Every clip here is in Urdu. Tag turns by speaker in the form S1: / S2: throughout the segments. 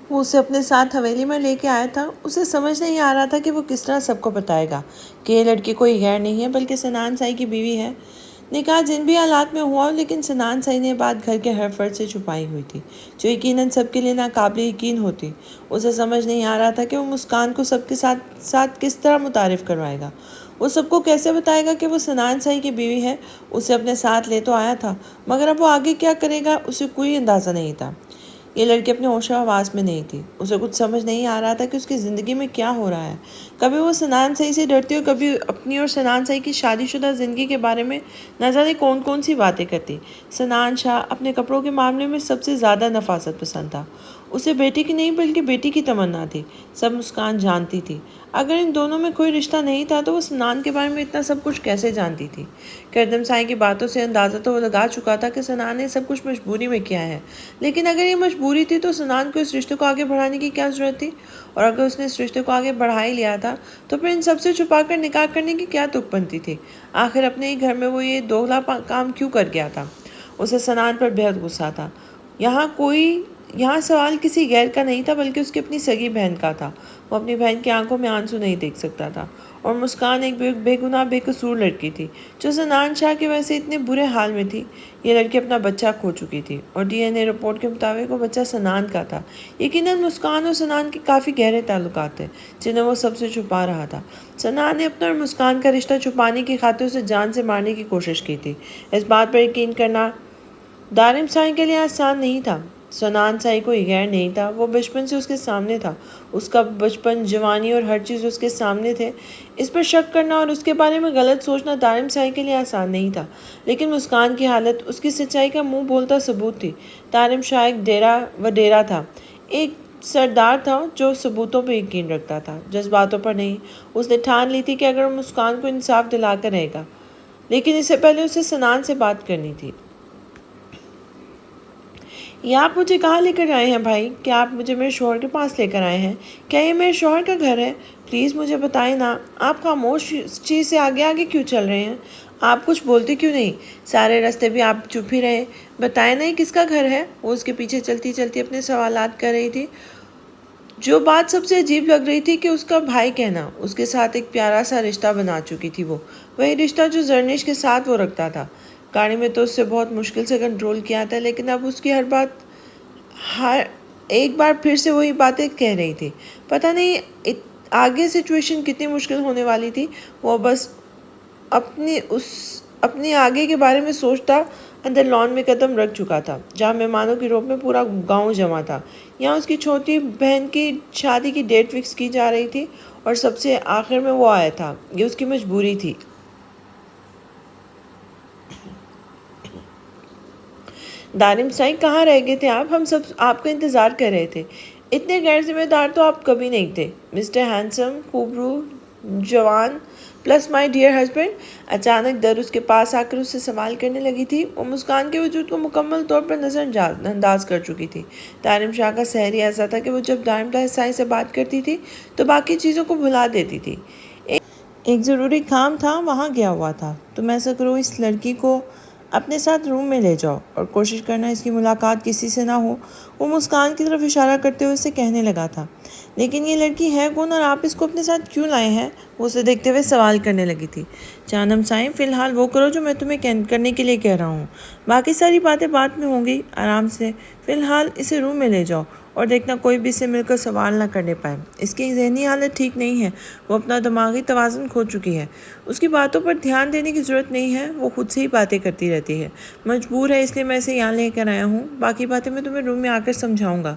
S1: وہ اسے اپنے ساتھ حویلی میں لے کے آیا تھا، اسے سمجھ نہیں آ رہا تھا کہ وہ کس طرح سب کو بتائے گا کہ یہ لڑکی کوئی غیر نہیں ہے بلکہ سنان سائی کی بیوی ہے۔ نکاح جن بھی حالات میں ہوا، لیکن سنان سائی نے بات گھر کے ہر فرد سے چھپائی ہوئی تھی، جو یقیناً سب کے لیے ناقابل یقین ہوتی۔ اسے سمجھ نہیں آ رہا تھا کہ وہ مسکان کو سب کے ساتھ کس طرح متعارف کروائے گا۔ وہ سب کو کیسے بتائے گا کہ وہ سنان سائی کی بیوی ہے۔ اسے اپنے ساتھ لے تو آیا تھا، مگر اب وہ آگے کیا کرے گا اسے کوئی اندازہ نہیں تھا۔ یہ لڑکی اپنے ہوش و حواس میں نہیں تھی، اسے کچھ سمجھ نہیں آ رہا تھا کہ اس کی زندگی میں کیا ہو رہا ہے۔ کبھی وہ سنان سائی سے ڈرتی اور کبھی اپنی اور سنان سائی کی شادی شدہ زندگی کے بارے میں نہ جانے کون کون سی باتیں کرتی۔ سنان شاہ اپنے کپڑوں کے معاملے میں سب سے زیادہ نفاست پسند تھا۔ اسے بیٹی کی نہیں بلکہ بیٹی کی تمنا تھی، سب مسکان جانتی تھی۔ اگر ان دونوں میں کوئی رشتہ نہیں تھا تو وہ سنان کے بارے میں اتنا سب کچھ کیسے جانتی تھی؟ کردم سائی کی باتوں سے اندازہ تو وہ لگا چکا تھا کہ سنان نے سب کچھ مجبوری میں کیا ہے، لیکن اگر یہ مجبوری تھی تو سنان کو اس رشتے کو آگے بڑھانے کی کیا ضرورت تھی؟ اور اگر اس نے اس رشتے کو آگے بڑھا ہی لیا تھا تو پھر ان سب سے چھپا کر نکاح کرنے کی کیا تک بنتی تھی؟ آخر اپنے ہی گھر میں وہ یہ دوگلا کام کیوں کر گیا تھا؟ اسے سنان پر بہت غصہ تھا۔ یہاں سوال کسی غیر کا نہیں تھا بلکہ اس کی اپنی سگی بہن کا تھا۔ وہ اپنی بہن کی آنکھوں میں آنسو نہیں دیکھ سکتا تھا، اور مسکان ایک بے گناہ بے قصور لڑکی تھی جو سنان شاہ کی وجہ سے اتنے برے حال میں تھی۔ یہ لڑکی اپنا بچہ کھو چکی تھی اور ڈی این اے رپورٹ کے مطابق وہ بچہ سنان کا تھا۔ یقیناً مسکان اور سنان کے کافی گہرے تعلقات تھے جنہیں وہ سب سے چھپا رہا تھا۔ سنان نے اپنا اور مسکان کا رشتہ چھپانے کی خاطر اسے جان سے مارنے کی کوشش کی تھی۔ اس بات پر یقین کرنا دارم سائی کے لیے آسان نہیں تھا۔ سنان سائی کوئی غیر نہیں تھا، وہ بچپن سے اس کے سامنے تھا۔ اس کا بچپن، جوانی اور ہر چیز اس کے سامنے تھے۔ اس پر شک کرنا اور اس کے بارے میں غلط سوچنا دارم سائی کے لیے آسان نہیں تھا، لیکن مسکان کی حالت اس کی سچائی کا منہ بولتا ثبوت تھی۔ دارم شاہ ایک ڈیرا تھا، ایک سردار تھا جو ثبوتوں پر یقین رکھتا تھا، جذباتوں پر نہیں۔ اس نے ٹھان لی تھی کہ اگر وہ مسکان کو انصاف دلا کر رہے گا، لیکن اس سے پہلے اسے سنان سے بات کرنی تھی۔ یہ آپ مجھے کہاں لے کر آئے ہیں بھائی؟ کیا آپ مجھے میرے شوہر کے پاس لے کر آئے ہیں؟ کیا یہ میرے شوہر کا گھر ہے؟ پلیز مجھے بتائیں نا، آپ خاموش اس چیز سے آگے آگے کیوں چل رہے ہیں؟ آپ کچھ بولتے کیوں نہیں؟ سارے راستے بھی آپ چپ ہی رہے۔ بتائیں نا یہ کس کا گھر ہے؟ وہ اس کے پیچھے چلتی چلتی اپنے سوالات کر رہی تھی۔ جو بات سب سے عجیب لگ رہی تھی کہ اس کا بھائی کہنا اس کے ساتھ ایک پیارا سا رشتہ بنا چکی تھی، وہی رشتہ جو زرنش کے ساتھ وہ رکھتا تھا۔ گاڑی میں تو اس سے بہت مشکل سے کنٹرول کیا تھا، لیکن اب اس کی ایک بار پھر سے وہی باتیں کہہ رہی تھی۔ پتہ نہیں آگے سچویشن کتنی مشکل ہونے والی تھی۔ وہ بس اپنی آگے کے بارے میں سوچتا اندر لان میں قدم رکھ چکا تھا، جہاں مہمانوں کی روپ میں پورا گاؤں جمع تھا۔ یہاں اس کی چھوٹی بہن کی شادی کی ڈیٹ فکس کی جا رہی تھی اور سب سے آخر میں وہ آیا تھا۔ یہ اس کی مجبوری تھی۔ دارم سائی کہاں رہ گئے تھے آپ؟ ہم سب آپ کا انتظار کر رہے تھے۔ اتنے غیر ذمہ دار تو آپ کبھی نہیں تھے، مسٹر ہینڈسم، خوبرو جوان، پلس مائی ڈیئر ہسبینڈ۔ اچانک در اس کے پاس آ کر اس سے سوال کرنے لگی تھی۔ وہ مسکان کے وجود کو مکمل طور پر نظر انداز کر چکی تھی۔ دارم شاہ کا سحری ایسا تھا کہ وہ جب دارم سائی سے بات کرتی تھی تو باقی چیزوں کو بھلا دیتی تھی۔ ایک ضروری کام تھا، وہاں گیا ہوا تھا۔ تم ایسا کرو، اس لڑکی کو اپنے ساتھ روم میں لے جاؤ اور کوشش کرنا اس کی ملاقات کسی سے نہ ہو۔ وہ مسکان کی طرف اشارہ کرتے ہوئے اسے کہنے لگا تھا۔ لیکن یہ لڑکی ہے کون اور آپ اس کو اپنے ساتھ کیوں لائے ہیں؟ وہ اسے دیکھتے ہوئے سوال کرنے لگی تھی۔ جانم سائیں، فی الحال وہ کرو جو میں تمہیں کرنے کے لیے کہہ رہا ہوں، باقی ساری باتیں بعد میں ہوں گی، آرام سے۔ فی الحال اسے روم میں لے جاؤ اور دیکھنا کوئی بھی اسے مل کر سوال نہ کرنے پائے۔ اس کی ذہنی حالت ٹھیک نہیں ہے، وہ اپنا دماغی توازن کھو چکی ہے۔ اس کی باتوں پر دھیان دینے کی ضرورت نہیں ہے، وہ خود سے ہی باتیں کرتی رہتی ہے۔ مجبور ہے، اس لیے میں اسے یہاں لے کر آیا ہوں، باقی باتیں میں تمہیں روم میں آ کر سمجھاؤں گا۔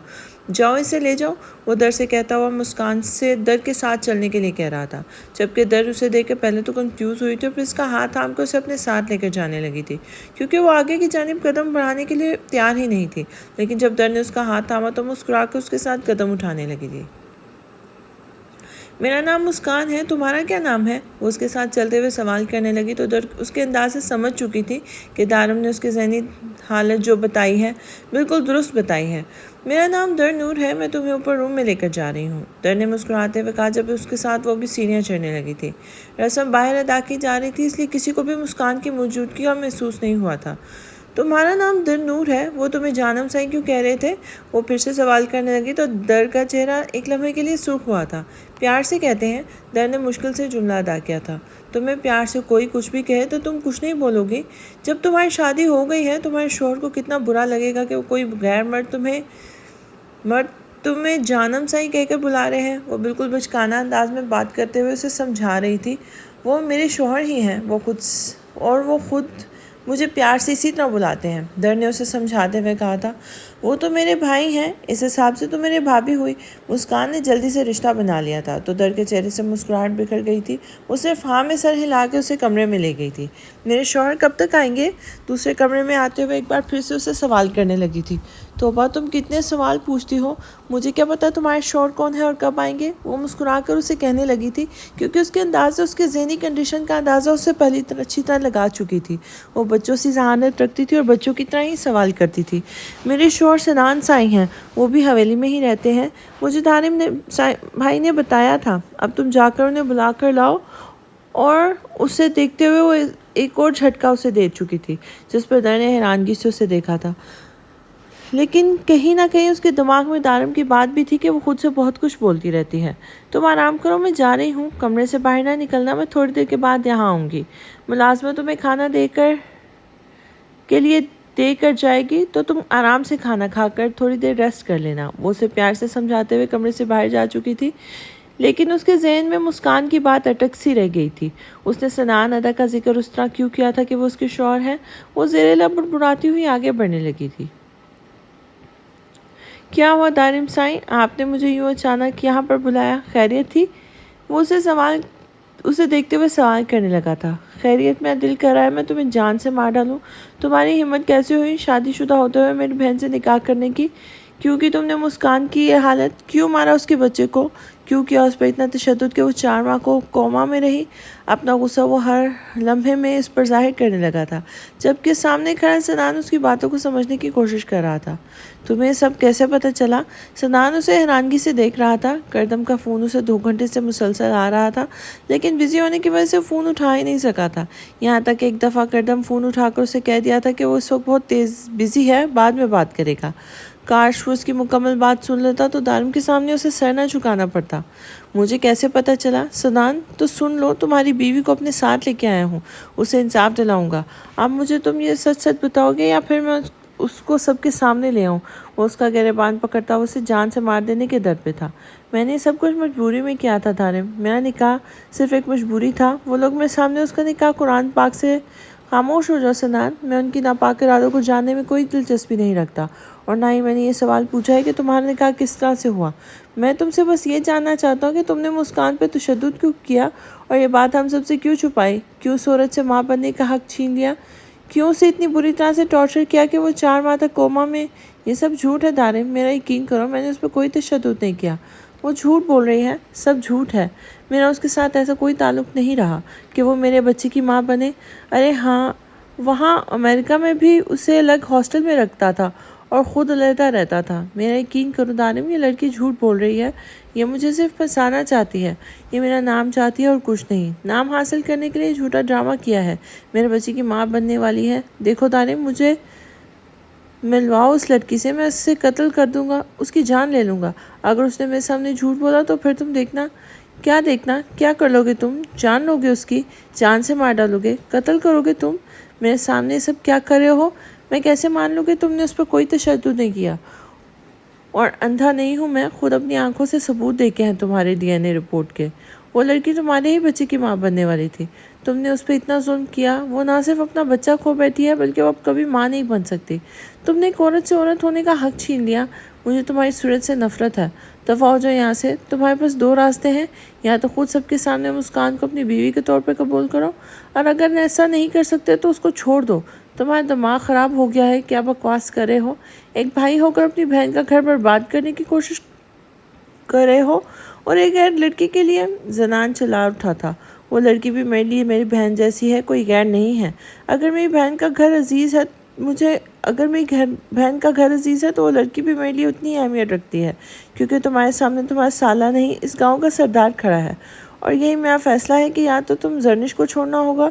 S1: جاؤ، اسے لے جاؤ۔ وہ در سے کہتا ہوا مسکان سے در کے ساتھ چلنے کے لیے کہہ رہا تھا، جبکہ در اسے دیکھ کر پہلے تو کنفیوز ہوئی تھی اور پھر اس کا ہاتھ تھام کر اسے اپنے ساتھ لے کر جانے لگی تھی، کیونکہ وہ آگے کی جانب قدم بڑھانے کے لیے تیار ہی نہیں تھی۔ لیکن جب در نے اس کا ہاتھ تھاما تو مسکرا کر اس کے ساتھ قدم اٹھانے لگی تھی۔ میرا نام مسکان ہے، تمہارا کیا نام ہے؟ وہ اس کے ساتھ چلتے ہوئے سوال کرنے لگی تو در اس کے انداز سے سمجھ چکی تھی کہ دارم نے اس کی ذہنی حالت جو بتائی ہے بالکل درست بتائی ہے۔ میرا نام در نور ہے، میں تمہیں اوپر روم میں لے کر جا رہی ہوں، در نے مسکراتے ہوئے کہا، جب اس کے ساتھ وہ بھی سیڑھیاں چڑھنے لگی تھی۔ رسم باہر ادا کی جا رہی تھی، اس لیے کسی کو بھی مسکان کی موجودگی کا محسوس نہیں ہوا تھا۔ تمہارا نام در نور ہے، وہ تمہیں جانم سائی کیوں کہہ رہے تھے؟ وہ پھر سے سوال کرنے لگی تو در کا چہرہ ایک لمحے کے لیے سرخ ہوا تھا۔ پیار سے کہتے ہیں، در نے مشکل سے جملہ ادا کیا تھا۔ تمہیں پیار سے کوئی کچھ بھی کہے تو تم کچھ نہیں بولو گی؟ جب تمہاری شادی ہو گئی ہے تمہارے شوہر کو کتنا برا لگے گا کہ وہ کوئی غیر مرد تمہیں جانم سائی کہہ کر بلا رہے ہیں۔ وہ بالکل بچکانہ انداز میں بات کرتے ہوئے اسے سمجھا رہی تھی۔ وہ میرے شوہر ہی ہیں، وہ خود مجھے پیار سے اسی طرح بلاتے ہیں، در نے اسے سمجھاتے ہوئے کہا تھا۔ وہ تو میرے بھائی ہیں، اس حساب سے تو میرے بھابھی ہوئی۔ مسکان نے جلدی سے رشتہ بنا لیا تھا تو در کے چہرے سے مسکراہٹ بکھر گئی تھی۔ وہ صرف ہاں میں سر ہلا کے اسے کمرے میں لے گئی تھی۔ میرے شوہر کب تک آئیں گے؟ دوسرے کمرے میں آتے ہوئے ایک بار پھر سے اسے سوال کرنے لگی تھی۔ توبہ، تم کتنے سوال پوچھتی ہو، مجھے کیا پتا تمہارے شوہر کون ہے اور کب آئیں گے؟ وہ مسکرا کر اسے کہنے لگی تھی، کیونکہ اس کے انداز سے اس کے ذہنی کنڈیشن کا اندازہ اسے پہلی اچھی طرح لگا چکی تھی۔ وہ بچوں سی ذہانت رکھتی تھی اور بچوں کی طرح ہی سوال کرتی تھی۔ میرے شوہر سنان سائی ہیں، وہ بھی حویلی میں ہی رہتے ہیں، مجھے دارم بھائی نے بتایا تھا۔ اب تم جا کر انہیں بلا کر لاؤ۔ اور اسے دیکھتے ہوئے وہ ایک اور جھٹکا اسے دے چکی تھی، جس پر در نے حیرانگی سے اسے دیکھا تھا، لیکن کہیں نہ کہیں اس کے دماغ میں دارم کی بات بھی تھی کہ وہ خود سے بہت کچھ بولتی رہتی ہے۔ تم آرام کرو، میں جا رہی ہوں، کمرے سے باہر نہ نکلنا، میں تھوڑی دیر کے بعد یہاں آؤں گی۔ ملازمہ تمہیں کھانا دے کر جائے گی تو تم آرام سے کھانا کھا کر تھوڑی دیر ریسٹ کر لینا۔ وہ اسے پیار سے سمجھاتے ہوئے کمرے سے باہر جا چکی تھی، لیکن اس کے ذہن میں مسکان کی بات اٹک سی رہ گئی تھی۔ اس نے سنان ادا کا ذکر اس طرح کیوں کیا تھا کہ وہ اس کے شوہر ہیں؟ وہ زیر لب بڑبڑاتی ہوئی آگے بڑھنے لگی تھی۔ کیا ہوا دارم سائی، آپ نے مجھے یوں اچانک یہاں پر بلایا، خیریت تھی؟ وہ اسے دیکھتے ہوئے سوال کرنے لگا تھا۔ خیریت، میرا دل کر رہا ہے میں تمہیں جان سے مار ڈالوں۔ تمہاری ہمت کیسے ہوئی شادی شدہ ہوتے ہوئے میری بہن سے نکاح کرنے کی؟ کیوں کی تم نے مسکان کی یہ حالت؟ کیوں مارا اس کے بچے کو؟ کیوں کیا اس پر اتنا تشدد کہ وہ 4 ماہ کو کوما میں رہی؟ اپنا غصہ وہ ہر لمحے میں اس پر ظاہر کرنے لگا تھا، جبکہ سامنے کھڑا سنان اس کی باتوں کو سمجھنے کی کوشش کر رہا تھا۔ تمہیں سب کیسے پتہ چلا؟ سنان اسے حیرانگی سے دیکھ رہا تھا۔ کردم کا فون اسے 2 گھنٹے سے مسلسل آ رہا تھا، لیکن بزی ہونے کی وجہ سے فون اٹھا ہی نہیں سکا تھا۔ یہاں تک کہ ایک دفعہ کردم فون اٹھا کر اسے کہہ دیا تھا کہ وہ اس وقت بہت بزی ہے، بعد میں بات کرے گا۔ کاش وہ اس کی مکمل بات سن لیتا تو دارم کے سامنے اسے سر نہ جھکانا پڑتا۔ مجھے کیسے پتہ چلا؟ سنان، تو سن لو، تمہاری بیوی کو اپنے ساتھ لے کے آیا ہوں، اسے انصاف دلاؤں گا۔ اب مجھے تم یہ سچ بتاؤ گے یا پھر میں اس کو سب کے سامنے لے آؤں؟ وہ اس کا گریبان پکڑتا وہ اسے جان سے مار دینے کے در پہ تھا۔ میں نے سب کچھ مجبوری میں کیا تھا دارم، میرا نکاح صرف ایک مجبوری تھا۔ وہ لوگ میرے سامنے اس کا نکاح قرآن پاک سے خاموش ہو جاؤ سنان، میں ان کی ناپاک ارادوں کو جاننے میں کوئی دلچسپی نہیں رکھتا، اور نہ ہی میں نے یہ سوال پوچھا ہے کہ تمہارا نکاح کس طرح سے ہوا۔ میں تم سے بس یہ جاننا چاہتا ہوں کہ تم نے مسکان پہ تشدد کیوں کیا اور یہ بات ہم سب سے کیوں چھپائی؟ کیوں سورج سے ماں بننے کا حق چھین لیا؟ کیوں اسے اتنی بری طرح سے ٹارچر کیا کہ وہ 4 ماہ تک کوما میں؟ یہ سب جھوٹ ہے دارم، میرا یقین کرو، میں نے اس پہ کوئی تشدد نہیں کیا۔ وہ جھوٹ بول رہی ہے، سب جھوٹ ہے، میرا اس کے ساتھ ایسا کوئی تعلق نہیں رہا کہ وہ میرے بچے کی ماں بنے۔ ارے ہاں، وہاں امریکہ میں بھی اسے الگ ہاسٹل میں رکھتا تھا اور خود علیحدہ رہتا تھا۔ میرا یقین کرو دارم، یہ لڑکی جھوٹ بول رہی ہے، یہ مجھے صرف پھنسانا چاہتی ہے، یہ میرا نام چاہتی ہے اور کچھ نہیں۔ نام حاصل کرنے کے لیے جھوٹا ڈرامہ کیا ہے، میرے بچے کی ماں بننے والی ہے۔ دیکھو دارم، مجھے ملواؤ اس لڑکی سے، میں اس سے قتل کر دوں گا، اس کی جان لے لوں گا۔ اگر اس نے میرے سامنے جھوٹ بولا تو پھر تم دیکھنا کیا کر لو گے؟ تم جان لو گے، اس کی جان سے مار ڈالو گے، قتل کرو گے تم۔ میرے سامنے سب کیا کر رہے ہو؟ میں کیسے مان لوں کہ تم نے اس پر کوئی تشدد نہیں کیا؟ اور اندھا نہیں ہوں میں، خود اپنی آنکھوں سے ثبوت دیکھے ہیں تمہارے DNA رپورٹ کے۔ وہ لڑکی تمہارے ہی بچے کی ماں بننے والی تھی، تم نے اس پہ اتنا ظلم کیا، وہ نہ صرف اپنا بچہ کھو بیٹھی ہے بلکہ وہ اب کبھی ماں نہیں بن سکتی۔ تم نے ایک عورت سے عورت ہونے کا حق چھین لیا۔ مجھے تمہاری صورت سے نفرت ہے، دفع ہو جاؤ یہاں سے۔ تمہارے پاس 2 راستے ہیں، یا تو خود سب کے سامنے مسکان کو اپنی بیوی کے طور پہ قبول کرو، اور اگر ایسا نہیں کر سکتے تو اس کو چھوڑ دو۔ تمہارا دماغ خراب ہو گیا ہے، کیا بکواس کر رہے ہو؟ ایک بھائی ہو کر اپنی بہن کا گھر برباد کرنے کی کوشش کر رہے ہو، اور ایک غیر لڑکی کے لیے؟ زنان چلا اٹھا تھا۔ وہ لڑکی بھی میرے لیے میری بہن جیسی ہے، کوئی غیر نہیں ہے۔ اگر میری بہن کا گھر عزیز ہے تو وہ لڑکی بھی میرے لیے اتنی اہمیت رکھتی ہے، کیونکہ تمہارے سامنے تمہارا سالہ نہیں، اس گاؤں کا سردار کھڑا ہے، اور یہی میرا فیصلہ ہے کہ یا تو تم زرنش کو چھوڑنا ہوگا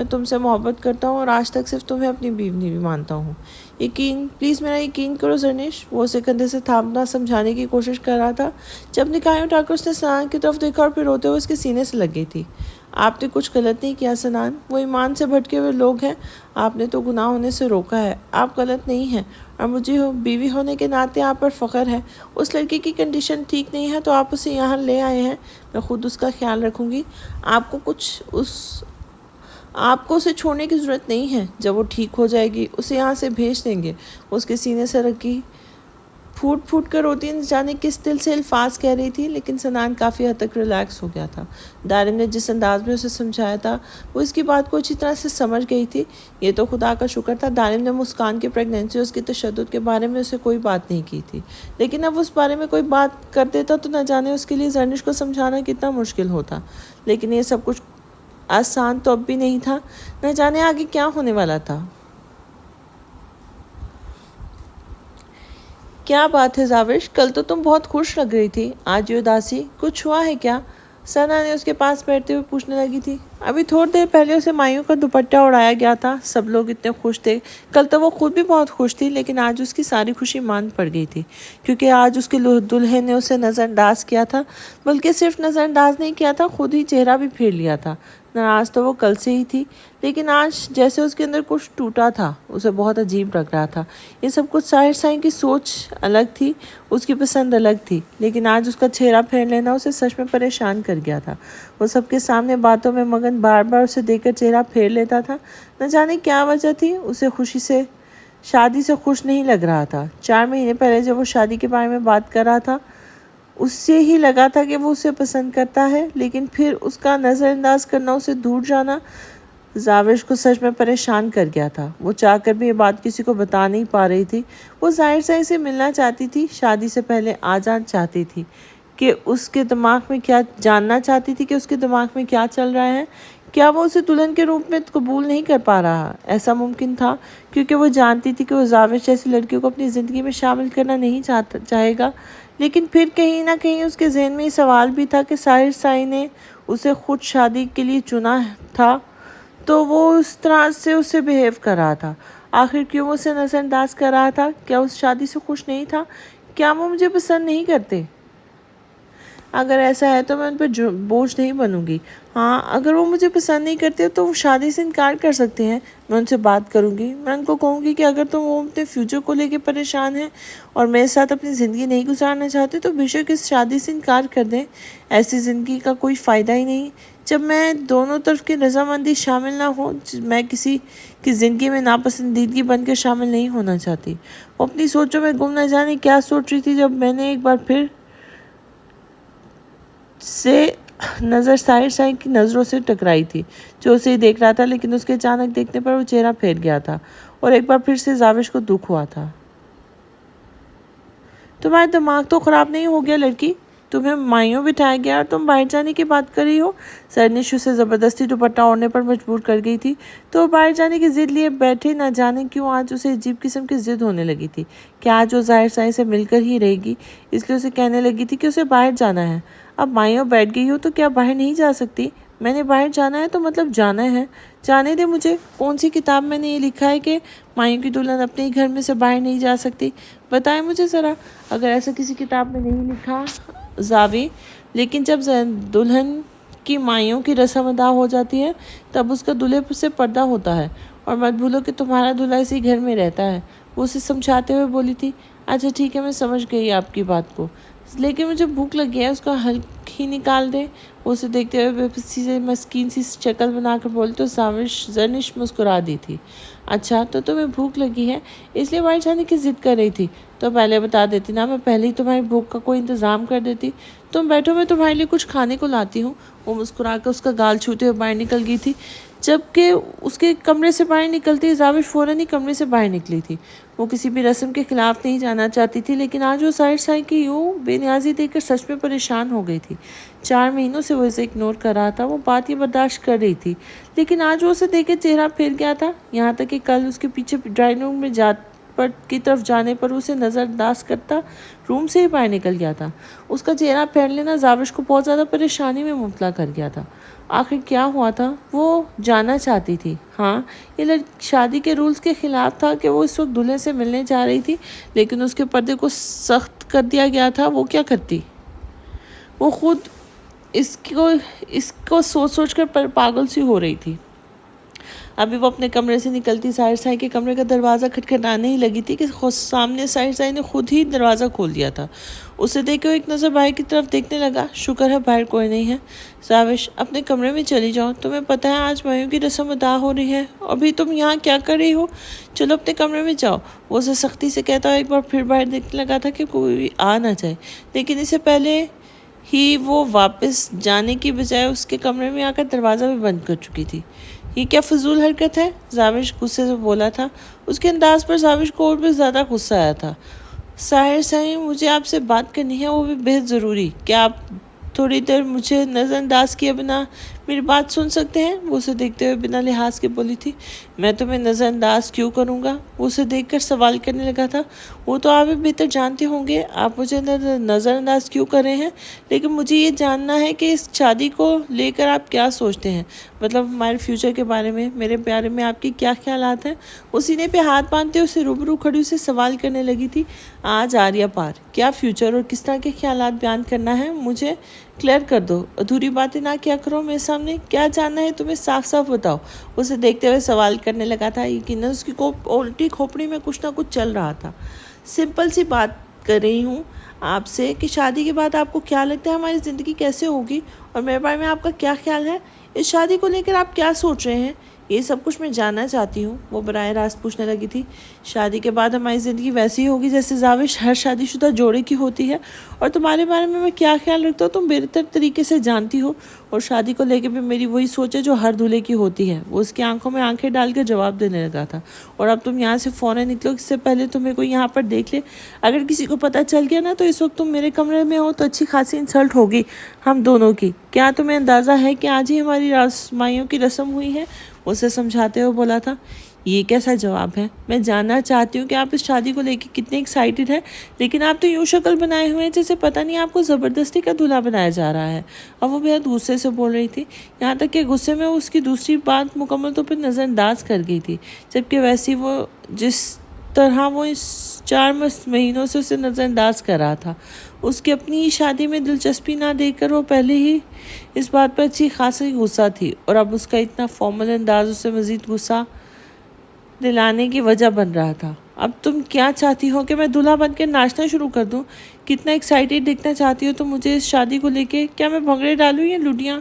S1: میں تم سے محبت کرتا ہوں اور آج تک صرف تمہیں اپنی بیوی بھی مانتا ہوں۔ پلیز میرا یقین کرو زرنش، وہ اسے کندھے سے تھامنا سمجھانے کی کوشش کر رہا تھا جب نکاح اٹھا کر اس نے سنان کی طرف دیکھا اور پھر روتے ہوئے اس کے سینے سے لگ گئی تھی۔ آپ نے کچھ غلط نہیں کیا سنان، وہ ایمان سے بھٹکے ہوئے لوگ ہیں، آپ نے تو گناہ ہونے سے روکا ہے، آپ غلط نہیں ہیں اور مجھے بیوی ہونے کے ناطے آپ پر فخر ہے۔ اس لڑکی کی کنڈیشن ٹھیک نہیں ہے تو آپ اسے یہاں لے آئے ہیں، میں خود اس کا خیال رکھوں گی۔ آپ کو اسے چھوڑنے کی ضرورت نہیں ہے، جب وہ ٹھیک ہو جائے گی اسے یہاں سے بھیج دیں گے۔ اس کے سینے سے رکھی پھوٹ پھوٹ کر روتی نہ جانے کس دل سے الفاظ کہہ رہی تھی، لیکن سنان کافی حد تک ریلیکس ہو گیا تھا۔ دارم نے جس انداز میں اسے سمجھایا تھا وہ اس کی بات کو اچھی طرح سے سمجھ گئی تھی۔ یہ تو خدا کا شکر تھا دارم نے مسکان کی پریگننسی اور اس کے تشدد کے بارے میں اسے کوئی بات نہیں کی تھی، لیکن اب اس بارے میں کوئی بات کر دیتا تو نہ جانے اس کے لیے زرنش کو سمجھانا کتنا مشکل ہوتا۔ لیکن یہ سب کچھ آسان تو اب بھی نہیں تھا، نہ جانے آگے کیا ہونے والا تھا۔ کیا بات ہے زاوش، کل تو تم بہت خوش لگ رہی تھی، آج یہ اداسی، کچھ ہوا ہے کیا؟ سنا نے اس کے پاس بیٹھتے ہوئے پوچھنے لگی تھی۔ ابھی تھوڑی دیر پہلے اسے مایوں کا دوپٹہ اڑایا گیا تھا، سب لوگ اتنے خوش تھے۔ کل تو وہ خود بھی بہت خوش تھی، لیکن آج اس کی ساری خوشی ماند پڑ گئی تھی، کیونکہ آج اس کے دلہے نے اسے نظر انداز کیا تھا، بلکہ صرف نظر انداز نہیں کیا تھا، خود ہی چہرہ بھی پھیر لیا تھا۔ ناراض تو وہ کل سے ہی تھی، لیکن آج جیسے اس کے اندر کچھ ٹوٹا تھا، اسے بہت عجیب لگ رہا تھا۔ یہ سب کچھ ظاہر سائیں کی سوچ الگ تھی، اس کی پسند الگ تھی، لیکن آج اس کا چہرہ پھیر لینا اسے سچ میں پریشان کر گیا تھا۔ وہ سب کے سامنے باتوں میں مگن بار بار اسے دیکھ کر چہرہ پھیر لیتا تھا، نہ جانے کیا وجہ تھی، اسے شادی سے خوش نہیں لگ رہا تھا۔ 4 مہینے پہلے جب وہ شادی کے بارے میں بات کر رہا تھا اس سے ہی لگا تھا کہ وہ اسے پسند کرتا ہے، لیکن پھر اس کا نظر انداز کرنا، اسے دور جانا زاوش کو سچ میں پریشان کر گیا تھا۔ وہ چاہ کر بھی یہ بات کسی کو بتا نہیں پا رہی تھی۔ وہ ظاہر سے اسے ملنا چاہتی تھی، شادی سے پہلے آ جانا چاہتی تھی کہ اس کے دماغ میں کیا جاننا چاہتی تھی کہ اس کے دماغ میں کیا چل رہا ہے۔ کیا وہ اسے دلہن کے روپ میں قبول نہیں کر پا رہا؟ ایسا ممکن تھا کیونکہ وہ جانتی تھی کہ وہ زاوش جیسی لڑکیوں کو اپنی زندگی میں شامل کرنا نہیں چاہے گا، لیکن پھر کہیں نہ کہیں اس کے ذہن میں یہ سوال بھی تھا کہ ظاہر سائیں نے اسے خود شادی کے لیے چنا تھا تو وہ اس طرح سے اسے بیہیو کر رہا تھا۔ آخر کیوں وہ اسے نظر انداز کر رہا تھا؟ کیا اس شادی سے خوش نہیں تھا؟ کیا وہ مجھے پسند نہیں کرتے؟ اگر ایسا ہے تو میں ان پر بوجھ نہیں بنوں گی۔ ہاں، اگر وہ مجھے پسند نہیں کرتے تو وہ شادی سے انکار کر سکتے ہیں، میں ان سے بات کروں گی، میں ان کو کہوں گی کہ اگر تم وہ اپنے فیوچر کو لے کے پریشان ہیں اور میرے ساتھ اپنی زندگی نہیں گزارنا چاہتے تو بے شک اس شادی سے انکار کر دیں، ایسی زندگی کا کوئی فائدہ ہی نہیں۔ جب میں دونوں طرف کی رضامندی شامل نہ ہو، میں کسی کی زندگی میں ناپسندیدگی بن کے شامل نہیں ہونا چاہتی۔ وہ اپنی سوچوں میں گم نہ جانے کیا سوچ رہی تھی جب میں نے ایک بار پھر سے نظر ظاہر سائیں کی نظروں سے ٹکرائی تھی، جو اسے ہی دیکھ رہا تھا، لیکن اس کے اچانک دیکھنے پر وہ چہرہ پھیر گیا تھا اور ایک بار پھر سے زاوش کو دکھ ہوا تھا۔ تمہارا دماغ تو خراب نہیں ہو گیا لڑکی؟ تمہیں مایوں بٹھایا گیا اور تم باہر جانے کی بات کر رہی ہو؟ زرنش اسے زبردستی دوپٹہ اوڑھنے پر مجبور کر گئی تھی تو وہ باہر جانے کی ضد لیے بیٹھے، نہ جانے کیوں آج اسے عجیب قسم کی ضد ہونے لگی تھی کہ آج وہ ظاہر سائیں سے مل کر ہی رہے گی، اس لیے اسے کہنے لگی تھی کہ اسے باہر جانا ہے۔ اب مایوں بیٹھ گئی ہو تو کیا باہر نہیں جا سکتی؟ میں نے باہر جانا ہے تو مطلب جانا ہے، جانے دے مجھے۔ کون سی کتاب میں نے یہ لکھا ہے کہ مایوں کی دلہن اپنے ہی گھر میں سے باہر نہیں جا سکتی؟ بتائیں مجھے ذرا، اگر ایسا کسی کتاب میں نہیں لکھا زاوی، لیکن جب دلہن کی مایوں کی رسم ادا ہو جاتی ہے تب اس کا دلہے سے پردہ ہوتا ہے، اور مت بھولو کہ تمہارا دلہا اسی گھر میں رہتا ہے۔ وہ اسے سمجھاتے ہوئے بولی تھی۔ اچھا ٹھیک ہے، میں سمجھ گئی آپ کی بات کو، لیکن مجھے بھوک لگی ہے، اس کا حلق ہی نکال دے۔ وہ اسے دیکھتے ہوئے بے بسی سے مسکین سی شکل بنا کر بولی تو زرنش مسکرا دی تھی۔ اچھا تو تمہیں بھوک لگی ہے اس لیے باہر جانے کی ضد کر رہی تھی، تو پہلے بتا دیتی نا، میں پہلے ہی تمہاری بھوک کا کوئی انتظام کر دیتی۔ تم بیٹھو، میں تمہارے لیے کچھ کھانے کو لاتی ہوں۔ وہ مسکرا کر اس کا گال چھوتے ہوئے باہر نکل گئی تھی۔ جبکہ اس کے کمرے سے باہر نکلتے زاوش فوراً ہی کمرے سے باہر نکلی تھی۔ وہ کسی بھی رسم کے خلاف نہیں جانا چاہتی تھی، لیکن آج وہ ظاہر سائیں کی یوں بے نیازی دیکھ کر سچ میں پریشان ہو گئی تھی۔ 4 مہینوں سے وہ اسے اگنور کر رہا تھا، وہ بات یہ برداشت کر رہی تھی، لیکن آج وہ اسے دیکھ کے چہرہ پھیر گیا تھا، یہاں تک کہ کل اس کے پیچھے ڈرائنگ روم میں کی طرف جانے پر اسے نظر انداز کرتا روم سے ہی باہر نکل گیا تھا۔ اس کا چہرہ پھیر لینا زاوش کو بہت زیادہ پریشانی میں مبتلا کر گیا تھا۔ آخر کیا ہوا تھا وہ جاننا چاہتی تھی۔ ہاں، یہ شادی کے رولز کے خلاف تھا کہ وہ اس وقت دلہن سے ملنے جا رہی تھی، لیکن اس کے پردے کو سخت کر دیا گیا تھا۔ وہ کیا کرتی؟ وہ خود اس کو سوچ کر پاگل سی ہو رہی تھی۔ ابھی وہ اپنے کمرے سے نکلتی ساحر سائی کے کمرے کا دروازہ کھٹکھٹانے ہی لگی تھی کہ سامنے ساحر سائی نے خود ہی دروازہ کھول دیا تھا۔ اسے دیکھ کے وہ ایک نظر باہر کی طرف دیکھنے لگا۔ شکر ہے باہر کوئی نہیں ہے۔ زاوش، اپنے کمرے میں چلی جاؤ، تمہیں پتہ ہے آج مایوں کی رسم ادا ہو رہی ہے، ابھی تم یہاں کیا کر رہی ہو؟ چلو اپنے کمرے میں جاؤ۔ وہ اسے سختی سے کہتا ہوا ایک بار پھر باہر دیکھنے لگا تھا کہ کوئی آ نہ جائے، لیکن اسے پہلے ہی وہ واپس جانے کی بجائے اس کے کمرے میں آ کر دروازہ بھی بند کر چکی تھی۔ یہ کیا فضول حرکت ہے؟ زاوش غصے سے بولا تھا۔ اس کے انداز پر زاوش کو اور بھی زیادہ غصہ آیا تھا۔ ساحر سائی، مجھے آپ سے بات کرنی ہے، وہ بھی بہت ضروری۔ کیا آپ تھوڑی دیر مجھے نظر انداز کیے بنا میری بات سن سکتے ہیں؟ وہ اسے دیکھتے ہوئے بنا لحاظ کے بولی تھی۔ میں تمہیں نظر انداز کیوں کروں گا؟ وہ اسے دیکھ کر سوال کرنے لگا تھا۔ وہ تو آپ بھی بہتر جانتے ہوں گے، آپ مجھے نظر انداز کیوں کر رہے ہیں، لیکن مجھے یہ جاننا ہے کہ اس شادی کو لے کر آپ کیا سوچتے ہیں، مطلب ہمارے فیوچر کے بارے میں، میرے پیارے میں آپ کی کیا خیالات ہیں؟ وہ سینے پہ ہاتھ باندھتے اسے روبرو کھڑی اسے سوال کرنے لگی تھی۔ آج آریہ پار، کیا فیوچر اور کس طرح کے خیالات بیان کرنا ہے، مجھے کلیئر کر دو، ادھوری باتیں نہ کیا کرو میرے سامنے۔ کیا جاننا ہے تمہیں، صاف صاف بتاؤ۔ اسے دیکھتے ہوئے سوال کرنے لگا تھا۔ یقیناً اس کی الٹی کھوپڑی میں کچھ نہ کچھ چل رہا تھا۔ سمپل سی بات کر رہی ہوں آپ سے کہ شادی کے بعد آپ کو کیا لگتا ہے ہماری زندگی کیسے ہوگی، اور میرے بارے میں آپ کا کیا خیال ہے، اس شادی کو لے کر آپ کیا سوچ رہے ہیں، یہ سب کچھ میں جاننا چاہتی ہوں۔ وہ براہ راست پوچھنے لگی تھی۔ شادی کے بعد ہماری زندگی ویسی ہوگی جیسے زاوش ہر شادی شدہ جوڑے کی ہوتی ہے، اور تمہارے بارے میں کیا خیال رکھتا ہوں تم بہتر طریقے سے جانتی ہو، اور شادی کو لے کے بھی میری وہی سوچ ہے جو ہر دولہے کی ہوتی ہے۔ وہ اس کی آنکھوں میں آنکھیں ڈال کر جواب دینے لگا تھا۔ اور اب تم یہاں سے فوراً نکلو، اس سے پہلے تمہیں کوئی یہاں پر دیکھ لے۔ اگر کسی کو پتہ چل گیا نا تو اس وقت تم میرے کمرے میں ہو تو اچھی خاصی انسلٹ ہوگی ہم دونوں کی۔ کیا تمہیں اندازہ ہے کہ آج ہی ہماری مایوں کی رسم ہوئی ہے؟ اسے سمجھاتے ہوئے بولا تھا۔ یہ کیسا جواب ہے؟ میں جاننا چاہتی ہوں کہ آپ اس شادی کو لے کے کتنے ایکسائٹڈ ہیں، لیکن آپ تو یوں شکل بنائے ہوئے ہیں جیسے پتہ نہیں آپ کو زبردستی کا دلہا بنایا جا رہا ہے۔ اور وہ بہت غصے سے بول رہی تھی، یہاں تک کہ غصے میں اس کی دوسری بات مکمل طور پر نظر انداز کر گئی تھی، جبکہ ویسی وہ جس طرح وہ اس 4 مہینوں سے اسے نظر انداز کر رہا تھا، اس کی اپنی ہی شادی میں دلچسپی نہ دیکھ کر وہ پہلے ہی اس بات پر اچھی خاصی غصہ تھی، اور اب اس کا اتنا فارمل انداز اسے مزید غصہ دلانے کی وجہ بن رہا تھا۔ اب تم کیا چاہتی ہو کہ میں دلہا بن کے ناچنا شروع کر دوں؟ کتنا ایکسائٹیڈ دکھنا چاہتی ہو تم مجھے اس شادی کو لے کے؟ کیا میں بھنگڑے ڈالوں یا لڈیاں؟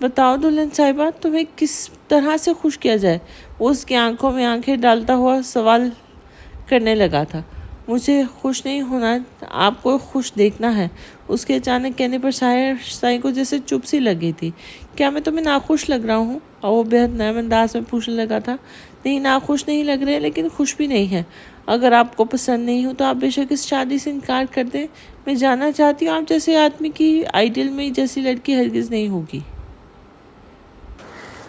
S1: بتاؤ دلہن صاحبہ، تمہیں کس طرح سے خوش کیا جائے؟ وہ اس کی آنکھوں میں آنکھیں ڈالتا ہوا سوال کرنے لگا تھا۔ مجھے خوش نہیں ہونا، آپ کو خوش دیکھنا ہے۔ اس کے اچانک کہنے پر ساحر سائی کو جیسے چپ سی لگ گئی تھی۔ کیا میں تمہیں ناخوش لگ رہا ہوں؟ اور وہ بہت نرم انداز میں پوچھنے لگا تھا۔ نہیں، ناخوش نہیں لگ رہے، لیکن خوش بھی نہیں ہے۔ اگر آپ کو پسند نہیں ہو تو آپ بے شک اس شادی سے انکار کر دیں۔ میں جاننا چاہتی ہوں آپ جیسے آدمی کی آئیڈل میں جیسی لڑکی ہرگز نہیں ہوگی۔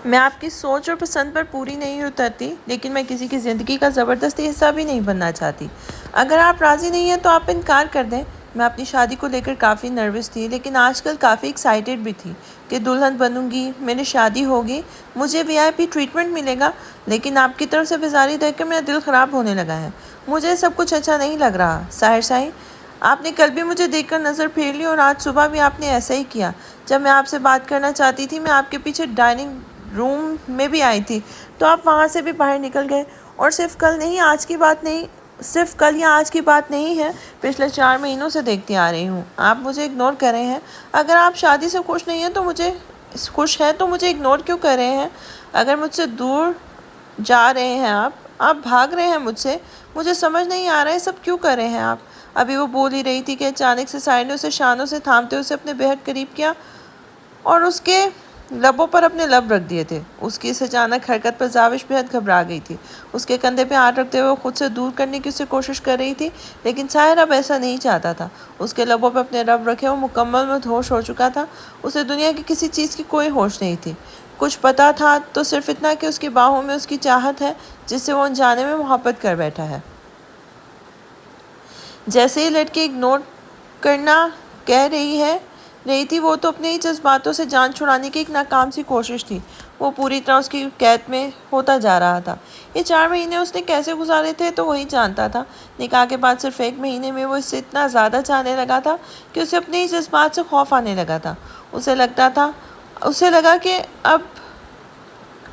S1: میں آپ کی سوچ اور پسند پر پوری نہیں اترتی، لیکن میں کسی کی زندگی کا زبردستی حصہ بھی نہیں بننا چاہتی۔ اگر آپ راضی نہیں ہیں تو آپ انکار کر دیں۔ میں اپنی شادی کو لے کر کافی نروس تھی، لیکن آج کل کافی ایکسائٹیڈ بھی تھی کہ دلہن بنوں گی، میری شادی ہوگی، مجھے VIP ٹریٹمنٹ ملے گا، لیکن آپ کی طرف سے بیزاری دیکھ کر میرا دل خراب ہونے لگا ہے۔ مجھے سب کچھ اچھا نہیں لگ رہا۔ ساحر سائی، آپ نے کل بھی مجھے دیکھ کر نظر پھیر لی، اور آج صبح بھی آپ نے ایسا ہی کیا۔ جب میں آپ سے بات کرنا چاہتی تھی، میں آپ کے پیچھے ڈائننگ روم میں بھی آئی تھی تو آپ وہاں سے بھی باہر نکل گئے، اور صرف کل یا آج کی بات نہیں ہے، پچھلے 4 مہینوں سے دیکھتی آ رہی ہوں آپ مجھے اگنور کر رہے ہیں۔ اگر آپ شادی سے خوش نہیں ہیں تو مجھے اگنور کیوں کر رہے ہیں؟ اگر مجھ سے دور جا رہے ہیں آپ بھاگ رہے ہیں مجھ سے، مجھے سمجھ نہیں آ رہا ہے سب کیوں کر رہے ہیں آپ؟ ابھی وہ بول ہی رہی تھی کہ اچانک سے ساحر نے اسے شانوں سے تھامتے اسے اپنے بہت قریب کیا اور اس کے لبوں پر اپنے لب رکھ دیے تھے۔ اس کی اس اچانک حرکت پر زاوش بہت گھبرا گئی تھی۔ اس کے کندھے پہ ہاتھ رکھتے ہوئے وہ خود سے دور کرنے کی اسے کوشش کر رہی تھی، لیکن ساحر اب ایسا نہیں چاہتا تھا۔ اس کے لبوں پہ اپنے لب رکھے وہ مکمل مدہوش ہو چکا تھا۔ اسے دنیا کی کسی چیز کی کوئی ہوش نہیں تھی۔ کچھ پتا تھا تو صرف اتنا کہ اس کی باہوں میں اس کی چاہت ہے جس سے وہ انجانے میں محبت کر بیٹھا ہے۔ جیسے ہی لڑکی اگنور کرنا کہہ رہی تھی، وہ تو اپنے ہی جذباتوں سے جان چھڑانے کی ایک ناکام سی کوشش تھی۔ وہ پوری طرح اس کی قید میں ہوتا جا رہا تھا۔ یہ 4 مہینے اس نے کیسے گزارے تھے تو وہی جانتا تھا۔ نکاح کے بعد صرف 1 مہینے میں وہ اسے اتنا زیادہ چاہنے لگا تھا کہ اسے اپنے ہی جذبات سے خوف آنے لگا تھا۔ اسے لگا کہ اب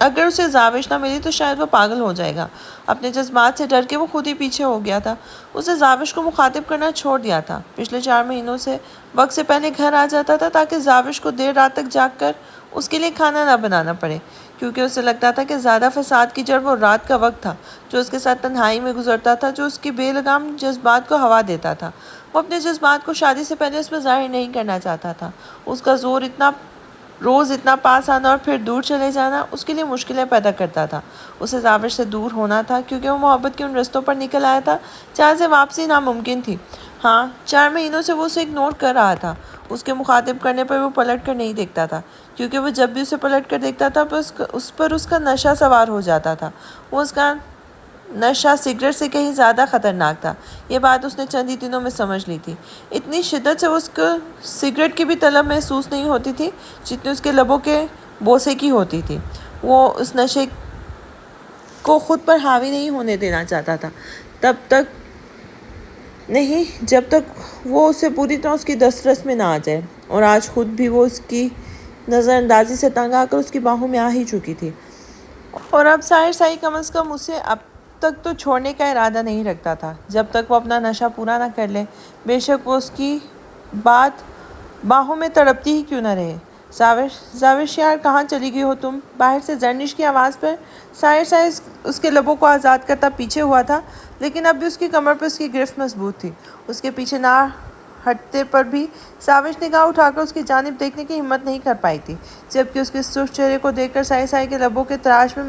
S1: اگر اسے زاوش نہ ملی تو شاید وہ پاگل ہو جائے گا۔ اپنے جذبات سے ڈر کے وہ خود ہی پیچھے ہو گیا تھا۔ اسے زاوش کو مخاطب کرنا چھوڑ دیا تھا۔ پچھلے 4 مہینوں سے وقت سے پہلے گھر آ جاتا تھا تاکہ زاوش کو دیر رات تک جاگ کر اس کے لیے کھانا نہ بنانا پڑے، کیونکہ اسے لگتا تھا کہ زیادہ فساد کی جڑ وہ رات کا وقت تھا جو اس کے ساتھ تنہائی میں گزرتا تھا، جو اس کی بے لگام جذبات کو ہوا دیتا تھا۔ وہ اپنے جذبات کو شادی سے پہلے اس میں ظاہر نہیں کرنا چاہتا تھا۔ اس کا روز اتنا پاس آنا اور پھر دور چلے جانا اس کے لیے مشکلیں پیدا کرتا تھا۔ اسے زاوش سے دور ہونا تھا کیونکہ وہ محبت کے ان رستوں پر نکل آیا تھا جہاں سے واپسی ناممکن تھی۔ ہاں، 4 مہینوں سے وہ اسے اگنور کر رہا تھا۔ اس کے مخاطب کرنے پر وہ پلٹ کر نہیں دیکھتا تھا، کیونکہ وہ جب بھی اسے پلٹ کر دیکھتا تھا اس پر اس کا نشہ سوار ہو جاتا تھا۔ اس کا نشہ سگریٹ سے کہیں زیادہ خطرناک تھا۔ یہ بات اس نے چند ہی دنوں میں سمجھ لی تھی۔ اتنی شدت سے اس کو سگریٹ کی بھی طلب محسوس نہیں ہوتی تھی جتنی اس کے لبوں کے بوسے کی ہوتی تھی۔ وہ اس نشے کو خود پر حاوی نہیں ہونے دینا چاہتا تھا، جب تک وہ اسے پوری طرح اس کی دسترس میں نہ آ جائے، اور آج خود بھی وہ اس کی نظر اندازی سے تنگ آ کر اس کی باہوں میں آ ہی چکی تھی۔ اور اب ساحر سائی کم از کم اسے اب تک تو چھوڑنے کا ارادہ نہیں رکھتا تھا جب تک وہ اپنا نشہ پورا نہ کر لے، بے شک وہ اس کی بات باہوں میں تڑپتی ہی کیوں نہ رہے۔ زاوش یار، کہاں چلی گئی ہو تم؟ باہر سے زرنش کی آواز پر ساحر سائی اس کے لبوں کو آزاد کرتا پیچھے ہوا تھا، لیکن اب بھی اس کی کمر پر اس کی گرفت مضبوط تھی۔ اس کے پیچھے نہ ہٹتے پر بھی زاوش نگاہ اٹھا کر اس کی جانب دیکھنے کی ہمت نہیں کر پائی تھی، جبکہ اس کے سرخ چہرے کو دیکھ کر سائی سائی کے لبوں کے تراش میں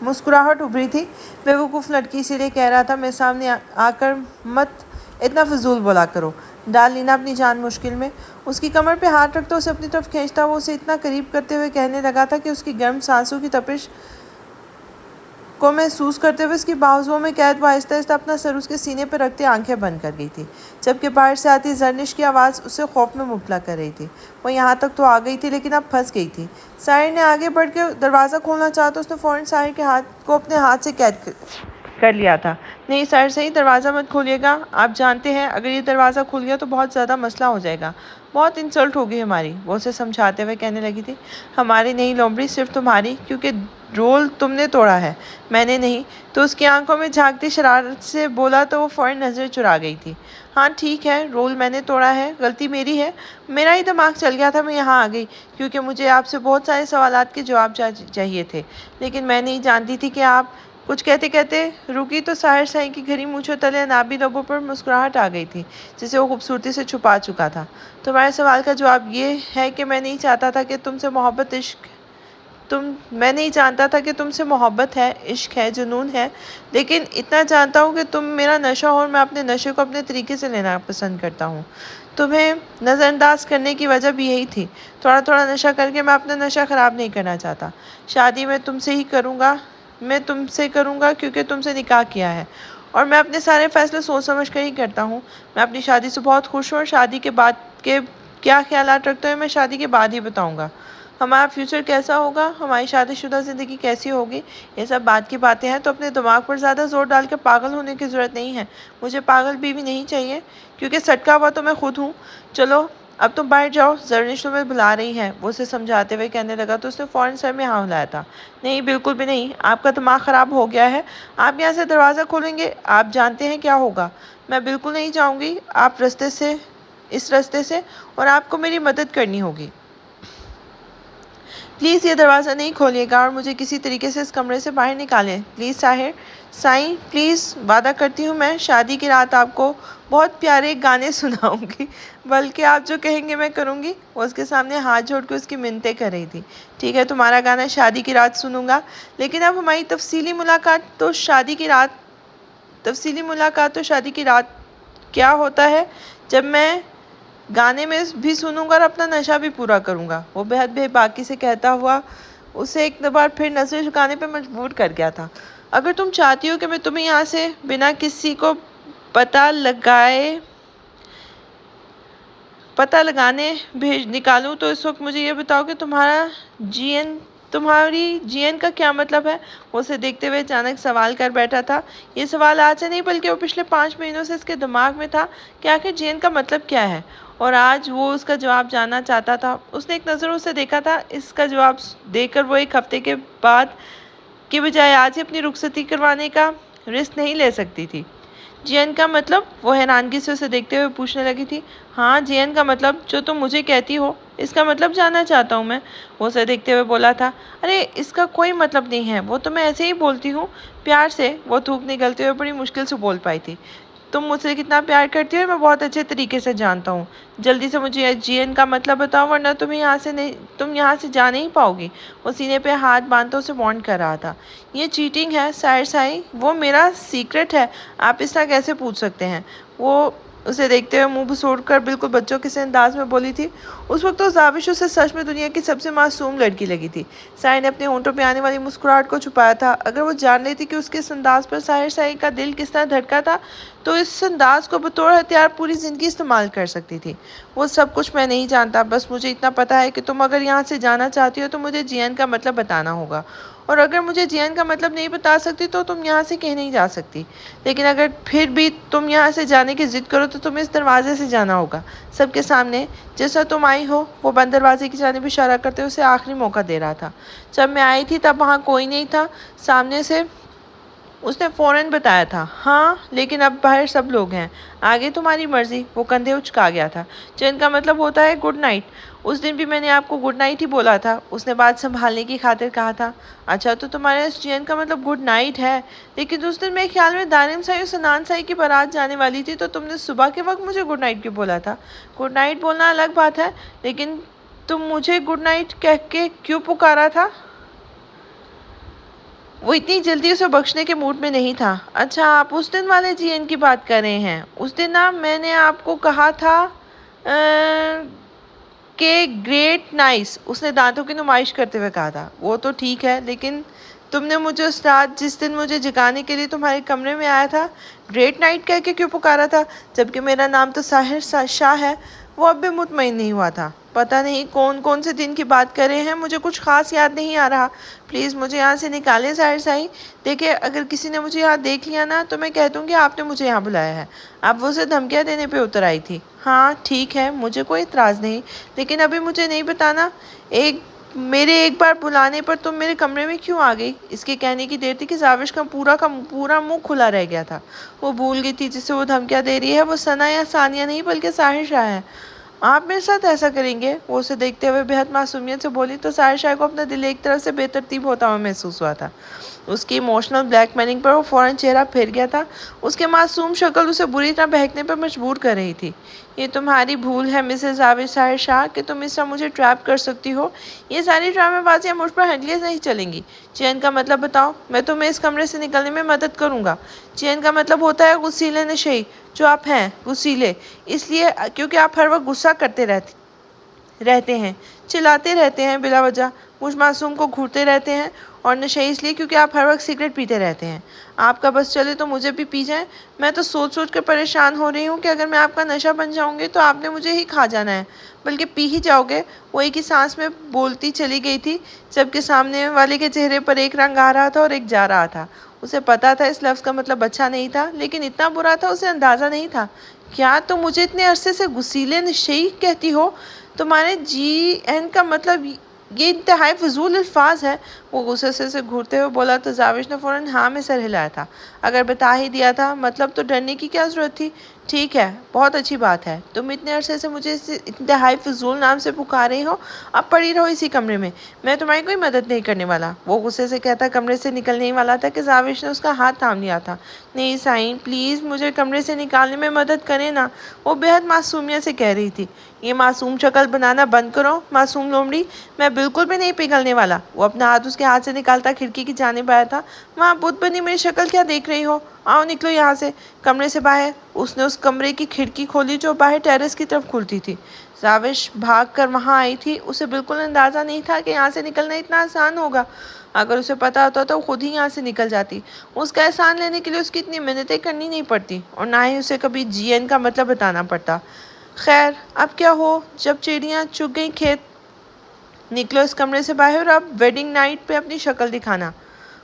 S1: مسکراہٹ ابھری تھی۔ بے وقوف لڑکی، اسی لیے کہہ رہا تھا میں سامنے آ کر مت اتنا فضول بولا کرو، ڈال لینا اپنی جان مشکل میں۔ اس کی کمر پہ ہاتھ رکھتا اسے اپنی طرف کھینچتا وہ اسے اتنا قریب کرتے ہوئے کہنے لگا تھا کہ اس کی گرم سانسوں کی تپش کو محسوس کرتے ہوئے اس کی بازوؤں میں قید وہ آہستہ آہستہ اپنا سر اس کے سینے پہ رکھتے آنکھیں بند کر گئی تھی، جبکہ باہر سے آتی زرنش کی آواز اسے خوف میں مبتلا کر رہی تھی۔ وہ یہاں تک تو آ گئی تھی لیکن اب پھنس گئی تھی۔ ساحر نے آگے بڑھ کے دروازہ کھولنا چاہا تو اس نے فوراً ساحر کے ہاتھ کو اپنے ہاتھ سے قید کر لیا تھا۔ نہیں ساحر صحیح، دروازہ مت کھولیے گا، آپ جانتے ہیں اگر یہ دروازہ کھل گیا تو بہت زیادہ مسئلہ ہو جائے گا، بہت انسلٹ ہوگی ہماری۔ وہ اسے سمجھاتے ہوئے کہنے لگی تھی، ہماری نہیں لومڑی، صرف تمہاری، کیونکہ رول تم نے توڑا ہے، میں نے نہیں۔ تو اس کی آنکھوں میں جھانکتی شرارت سے بولا تو وہ فوراً نظر چرا گئی تھی۔ ہاں ٹھیک ہے، رول میں نے توڑا ہے، غلطی میری ہے، میرا ہی دماغ چل گیا تھا، میں یہاں آ گئی کیونکہ مجھے آپ سے بہت سارے سوالات کے جواب چاہیے تھے، لیکن میں نہیں جانتی تھی کہ آپ کچھ کہتے کہتے رکی تو ساحر سائی کی گھری مونچھوں تلے انابی لبوں پر مسکراہٹ آ گئی تھی جسے وہ خوبصورتی سے چھپا چکا تھا۔ تمہارے سوال کا جواب یہ ہے کہ میں نہیں جانتا تھا کہ تم سے محبت ہے، عشق ہے، جنون ہے، لیکن اتنا جانتا ہوں کہ تم میرا نشہ ہو اور میں اپنے نشے کو اپنے طریقے سے لینا پسند کرتا ہوں۔ تمہیں نظر انداز کرنے کی وجہ بھی یہی تھی، تھوڑا تھوڑا نشہ کر کے میں اپنا نشہ خراب نہیں کرنا چاہتا۔ شادی میں تم سے کروں گا کیونکہ تم سے نکاح کیا ہے، اور میں اپنے سارے فیصلے سوچ سمجھ کر ہی کرتا ہوں۔ میں اپنی شادی سے بہت خوش ہوں، اور شادی کے بعد کے کیا خیالات رکھتے ہیں میں شادی کے بعد ہی بتاؤں گا۔ ہمارا فیوچر کیسا ہوگا، ہماری شادی شدہ زندگی کیسی ہوگی، یہ سب بعد کی باتیں ہیں، تو اپنے دماغ پر زیادہ زور ڈال کر پاگل ہونے کی ضرورت نہیں ہے۔ مجھے پاگل بیوی نہیں چاہیے، کیونکہ سٹکا ہوا تو میں خود ہوں۔ چلو اب تم باہر جاؤ، زرنش تمہیں بلا رہی ہے، وہ اسے سمجھاتے ہوئے کہنے لگا تو اس نے فوراً سر میں ہاں ہلایا تھا۔ نہیں بالکل بھی نہیں، آپ کا دماغ خراب ہو گیا ہے، آپ یہاں سے دروازہ کھولیں گے، آپ جانتے ہیں کیا ہوگا۔ میں بالکل نہیں جاؤں گی اس رستے سے، اور آپ کو میری مدد کرنی ہوگی۔ پلیز یہ دروازہ نہیں کھولیے گا اور مجھے کسی طریقے سے اس کمرے سے باہر نکالیں، پلیز ساحر سائی، پلیز، وعدہ کرتی ہوں میں شادی کی رات آپ کو بہت پیارے گانے سناؤں گی، بلکہ آپ جو کہیں گے میں کروں گی۔ وہ اس کے سامنے ہاتھ جوڑ کے اس کی منتیں کر رہی تھی۔ ٹھیک ہے، تمہارا گانا شادی کی رات سنوں گا، لیکن اب ہماری تفصیلی ملاقات تو شادی کی رات کیا ہوتا ہے جب میں گانے میں بھی سنوں گا اور اپنا نشہ بھی پورا کروں گا۔ وہ بے حد بے باکی سے کہتا ہوا اسے ایک بار پھر نظر جھکانے پہ مجبور کر گیا تھا۔ اگر تم چاہتی ہو کہ میں تمہیں یہاں سے بنا کسی کو پتہ لگانے نکالوں تو اس وقت مجھے یہ بتاؤ کہ تمہاری جی این کا کیا مطلب ہے؟ وہ اسے دیکھتے ہوئے اچانک سوال کر بیٹھا تھا۔ یہ سوال آج سے نہیں بلکہ وہ پچھلے 5 مہینوں سے اس کے دماغ میں تھا کہ آخر جی این کا مطلب کیا ہے، اور آج وہ اس کا جواب جاننا چاہتا تھا۔ اس نے ایک نظر اسے دیکھا تھا، اس کا جواب دے کر وہ ایک ہفتے کے بعد کے بجائے آج ہی اپنی رخصتی کروانے کا رسک نہیں لے سکتی تھی۔ جی این کا مطلب؟ وہ حیرانگی سے اسے دیکھتے ہوئے پوچھنے لگی تھی۔ ہاں، جی این کا مطلب جو تم مجھے کہتی ہو، اس کا مطلب جاننا چاہتا ہوں میں، وہ اسے دیکھتے ہوئے بولا تھا۔ ارے اس کا کوئی مطلب نہیں ہے، وہ تو میں ایسے ہی بولتی ہوں پیار سے، وہ تھوک نکلتے ہوئے بڑی مشکل سے بول پائی تھی۔ تم مجھ سے کتنا پیار کرتی ہو میں بہت اچھے طریقے سے جانتا ہوں۔ جلدی سے مجھے جی این کا مطلب بتاؤ ورنہ تم یہاں سے جا نہیں پاؤ گی۔ وہ سینے پہ ہاتھ باندھتے اسے وارن کر رہا تھا۔ یہ چیٹنگ ہے ساحر شاہی، وہ میرا سیکرٹ ہے، آپ اس طرح کیسے پوچھ سکتے ہیں؟ وہ اسے دیکھتے ہوئے منہ بسوڑ کر بالکل بچوں کے سے انداز میں بولی تھی۔ اس وقت تو زاوش اسے سچ میں دنیا کی سب سے معصوم لڑکی لگی تھی۔ ساحر نے اپنے ہونٹوں پہ آنے والی مسکراہٹ کو چھپایا تھا۔ اگر وہ جان لیتی کہ اس کے اس انداز پر ساحر شاہی کا دل کس طرح دھڑکا تھا تو اس انداز کو بطور ہتھیار پوری زندگی استعمال کر سکتی تھی۔ وہ سب کچھ میں نہیں جانتا، بس مجھے اتنا پتا ہے کہ تم اگر یہاں سے جانا چاہتی ہو تو مجھے جی این کا مطلب بتانا ہوگا، اور اگر مجھے جی این کا مطلب نہیں بتا سکتی تو تم یہاں سے کہیں نہیں جا سکتی۔ لیکن اگر پھر بھی تم یہاں سے جانے کی ضد کرو تو تمہیں اس دروازے سے جانا ہوگا، سب کے سامنے جیسا تم آئی ہو۔ وہ بند دروازے کی جانب اشارہ کرتے ہوئے اسے آخری موقع دے رہا تھا۔ جب میں آئی تھی تب وہاں کوئی نہیں تھا، سامنے سے اس نے فوراً بتایا تھا۔ ہاں لیکن اب باہر سب لوگ ہیں، آگے تمہاری مرضی۔ وہ کندھے اچکا گیا تھا۔ جن کا مطلب ہوتا ہے گڈ نائٹ، اس دن بھی میں نے آپ کو گڈ نائٹ ہی بولا تھا، اس نے بات سنبھالنے کی خاطر کہا تھا۔ اچھا تو تمہارے اس جی این کا مطلب گڈ نائٹ ہے، لیکن اس دن میرے خیال میں دانم سائی اور سنان سائی کی بارات جانے والی تھی تو تم نے صبح کے وقت مجھے گڈ نائٹ کیوں بولا تھا؟ گڈ نائٹ بولنا الگ بات ہے، لیکن تم مجھے گڈ نائٹ کہہ کے کیوں پکارا تھا؟ وہ اتنی جلدی اسے بخشنے کے موڈ میں نہیں تھا۔ اچھا آپ اس دن والے جی این کی بات کر رہے ہیں؟ اس دن میں نے آپ کو کہا تھا کہ گریٹ نائس، اس نے دانتوں کی نمائش کرتے ہوئے کہا تھا۔ وہ تو ٹھیک ہے، لیکن تم نے مجھے اس رات جس دن مجھے جگانے کے لیے تمہارے کمرے میں آیا تھا گریٹ نائٹ کہہ کے کیوں پکارا تھا، جبکہ میرا نام تو ساحر شاہ ہے؟ وہ اب بھی مطمئن نہیں ہوا تھا۔ پتہ نہیں کون سے دن کی بات کر رہے ہیں، مجھے کچھ خاص یاد نہیں آ رہا۔ پلیز مجھے یہاں سے نکالیں ساحر شاہی۔ دیکھیں اگر کسی نے مجھے یہاں دیکھ لیا نا تو میں کہہ دوں گی آپ نے مجھے یہاں بلایا ہے۔ اب وہ اسے دھمکیاں دینے پہ اتر آئی تھی۔ ہاں ٹھیک ہے، مجھے کوئی اعتراض نہیں، لیکن ابھی مجھے نہیں بتانا میرے ایک بار بلانے پر تم میرے کمرے میں کیوں آ گئی؟ اس کے کہنے کی دیر تھی کہ زاوش کا پورا منہ کھلا رہ گیا تھا۔ وہ بھول گئی تھی جسے وہ دھمکیاں دے رہی ہے وہ ثنا یا ثانیہ نہیں بلکہ ساحر شاہ ہے۔ آپ میرے ساتھ ایسا کریں گے؟ وہ اسے دیکھتے ہوئے بہت معصومیت سے بولی تو ساحر شاہ کو اپنا دل ایک طرف سے بے ترتیب ہوتا ہوا محسوس ہوا تھا۔ اس کی ایموشنل بلیک میلنگ پر وہ فوراً چہرہ پھیر گیا تھا۔ اس کے معصوم شکل اسے بری طرح بہکنے پر مجبور کر رہی تھی۔ یہ تمہاری بھول ہے مسز زاوش ساحر شاہ کہ تم اس طرح مجھے ٹریپ کر سکتی ہو۔ یہ ساری ڈرامے بازیاں مجھ پر ہرگز نہیں چلیں گی۔ جی این کا مطلب بتاؤ، میں تمہیں اس کمرے سے نکلنے میں مدد کروں گا۔ جی این کا مطلب ہوتا ہے غصیلے نشئی، جو آپ ہیں، غصیلے اس لیے کیونکہ آپ ہر وقت غصہ کرتے رہتے ہیں، چلاتے رہتے ہیں بلا وجہ، مجھ معصوم کو گھورتے رہتے ہیں، اور نشئی اس لیے کیونکہ آپ ہر وقت سگریٹ پیتے رہتے ہیں۔ آپ کا بس چلے تو مجھے بھی پی جائیں۔ میں تو سوچ کر پریشان ہو رہی ہوں کہ اگر میں آپ کا نشہ بن جاؤں گی تو آپ نے مجھے ہی کھا جانا ہے، بلکہ پی ہی جاؤ گے۔ وہ ایک ہی سانس میں بولتی چلی گئی تھی جبکہ سامنے والے کے چہرے پر ایک رنگ آ رہا تھا اور ایک جا رہا تھا۔ اسے پتا تھا اس لفظ کا مطلب اچھا نہیں تھا، لیکن اتنا برا تھا اسے اندازہ نہیں تھا۔ کیا تم مجھے اتنے عرصے سے غصیلے نشئی کہتی ہو؟ تمہارے جی این کا مطلب یہ انتہائی فضول الفاظ ہے۔ وہ غصے سے اسے گھورتے ہوئے بولا تو زاوش نے فوراً ہاں میں سر ہلایا تھا۔ اگر بتا ہی دیا تھا مطلب تو ڈرنے کی کیا ضرورت تھی؟ ٹھیک ہے، بہت اچھی بات ہے، تم اتنے عرصے سے مجھے اس انتہائی فضول نام سے پکار رہی ہو، اب پڑی رہو اسی کمرے میں، میں تمہاری کوئی مدد نہیں کرنے والا۔ وہ غصے سے کہتا کمرے سے نکلنے ہی والا تھا کہ زاوش نے اس کا ہاتھ تھام لیا تھا۔ نہیں سائن، پلیز مجھے کمرے سے نکالنے میں مدد کریں نا، وہ بہت معصومیت سے کہہ رہی تھی۔ یہ معصوم شکل بنانا بند کرو معصوم لومڑی، میں بالکل بھی نہیں پگھلنے والا۔ وہ اپنا ہاتھ اس کے ہاتھ سے نکالتا کھڑکی کی جانب آیا تھا۔ وہاں بت بنی میری شکل کیا دیکھ رہی ہو؟ آؤ نکلو یہاں سے، کمرے سے باہر۔ اس نے اس کمرے کی کھڑکی کھولی جو باہر ٹیرس کی طرف کھلتی تھی۔ زاوش بھاگ کر وہاں آئی تھی، اسے بالکل اندازہ نہیں تھا کہ یہاں سے نکلنا اتنا آسان ہوگا۔ اگر اسے پتا ہوتا تو وہ خود ہی یہاں سے نکل جاتی. اس کا احسان لینے کے لیے اس کی اتنی منتیں کرنی نہیں پڑتی اور نہ ہی اسے کبھی جی این کا مطلب بتانا پڑتا. خیر اب کیا ہو، جب چڑیاں چگ گئیں کھیت، نکلو اس کمرے سے باہر اور اب ویڈنگ نائٹ پہ اپنی شکل دکھانا.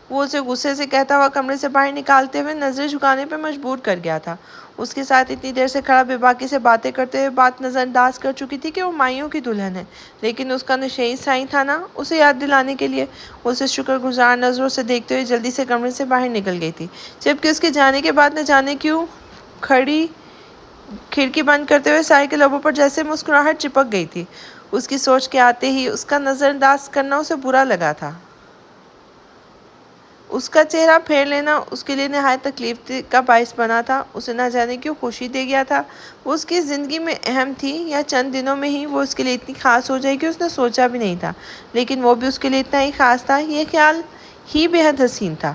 S1: وہ اسے غصے سے کہتا ہوا کمرے سے باہر نکالتے ہوئے نظریں جھکانے پہ مجبور کر گیا تھا. اس کے ساتھ اتنی دیر سے کھڑا بے باکی سے باتیں کرتے ہوئے بات نظر انداز کر چکی تھی کہ وہ مائیوں کی دلہن ہے، لیکن اس کا نشئی سائیں تھا نا اسے یاد دلانے کے لیے. وہ اسے شکر گزار نظروں سے دیکھتے ہوئے جلدی سے کمرے سے باہر نکل گئی تھی، جبکہ اس کے جانے کے بعد نہ جانے کیوں کھڑی کھڑکی بند کرتے ہوئے سائے کے لبوں پر جیسے مسکراہٹ چپک گئی تھی. اس کی سوچ کے آتے ہی اس کا نظر انداز کرنا اسے برا لگا تھا. اس کا چہرہ پھیر لینا اس کے لیے نہایت تکلیف کا باعث بنا تھا. اسے نہ جانے کیوں خوشی دے گیا تھا. وہ اس کی زندگی میں اہم تھی یا چند دنوں میں ہی وہ اس کے لیے اتنی خاص ہو جائے گی اس نے سوچا بھی نہیں تھا، لیکن وہ بھی اس کے لیے اتنا ہی خاص تھا. یہ خیال ہی بے حد حسین تھا.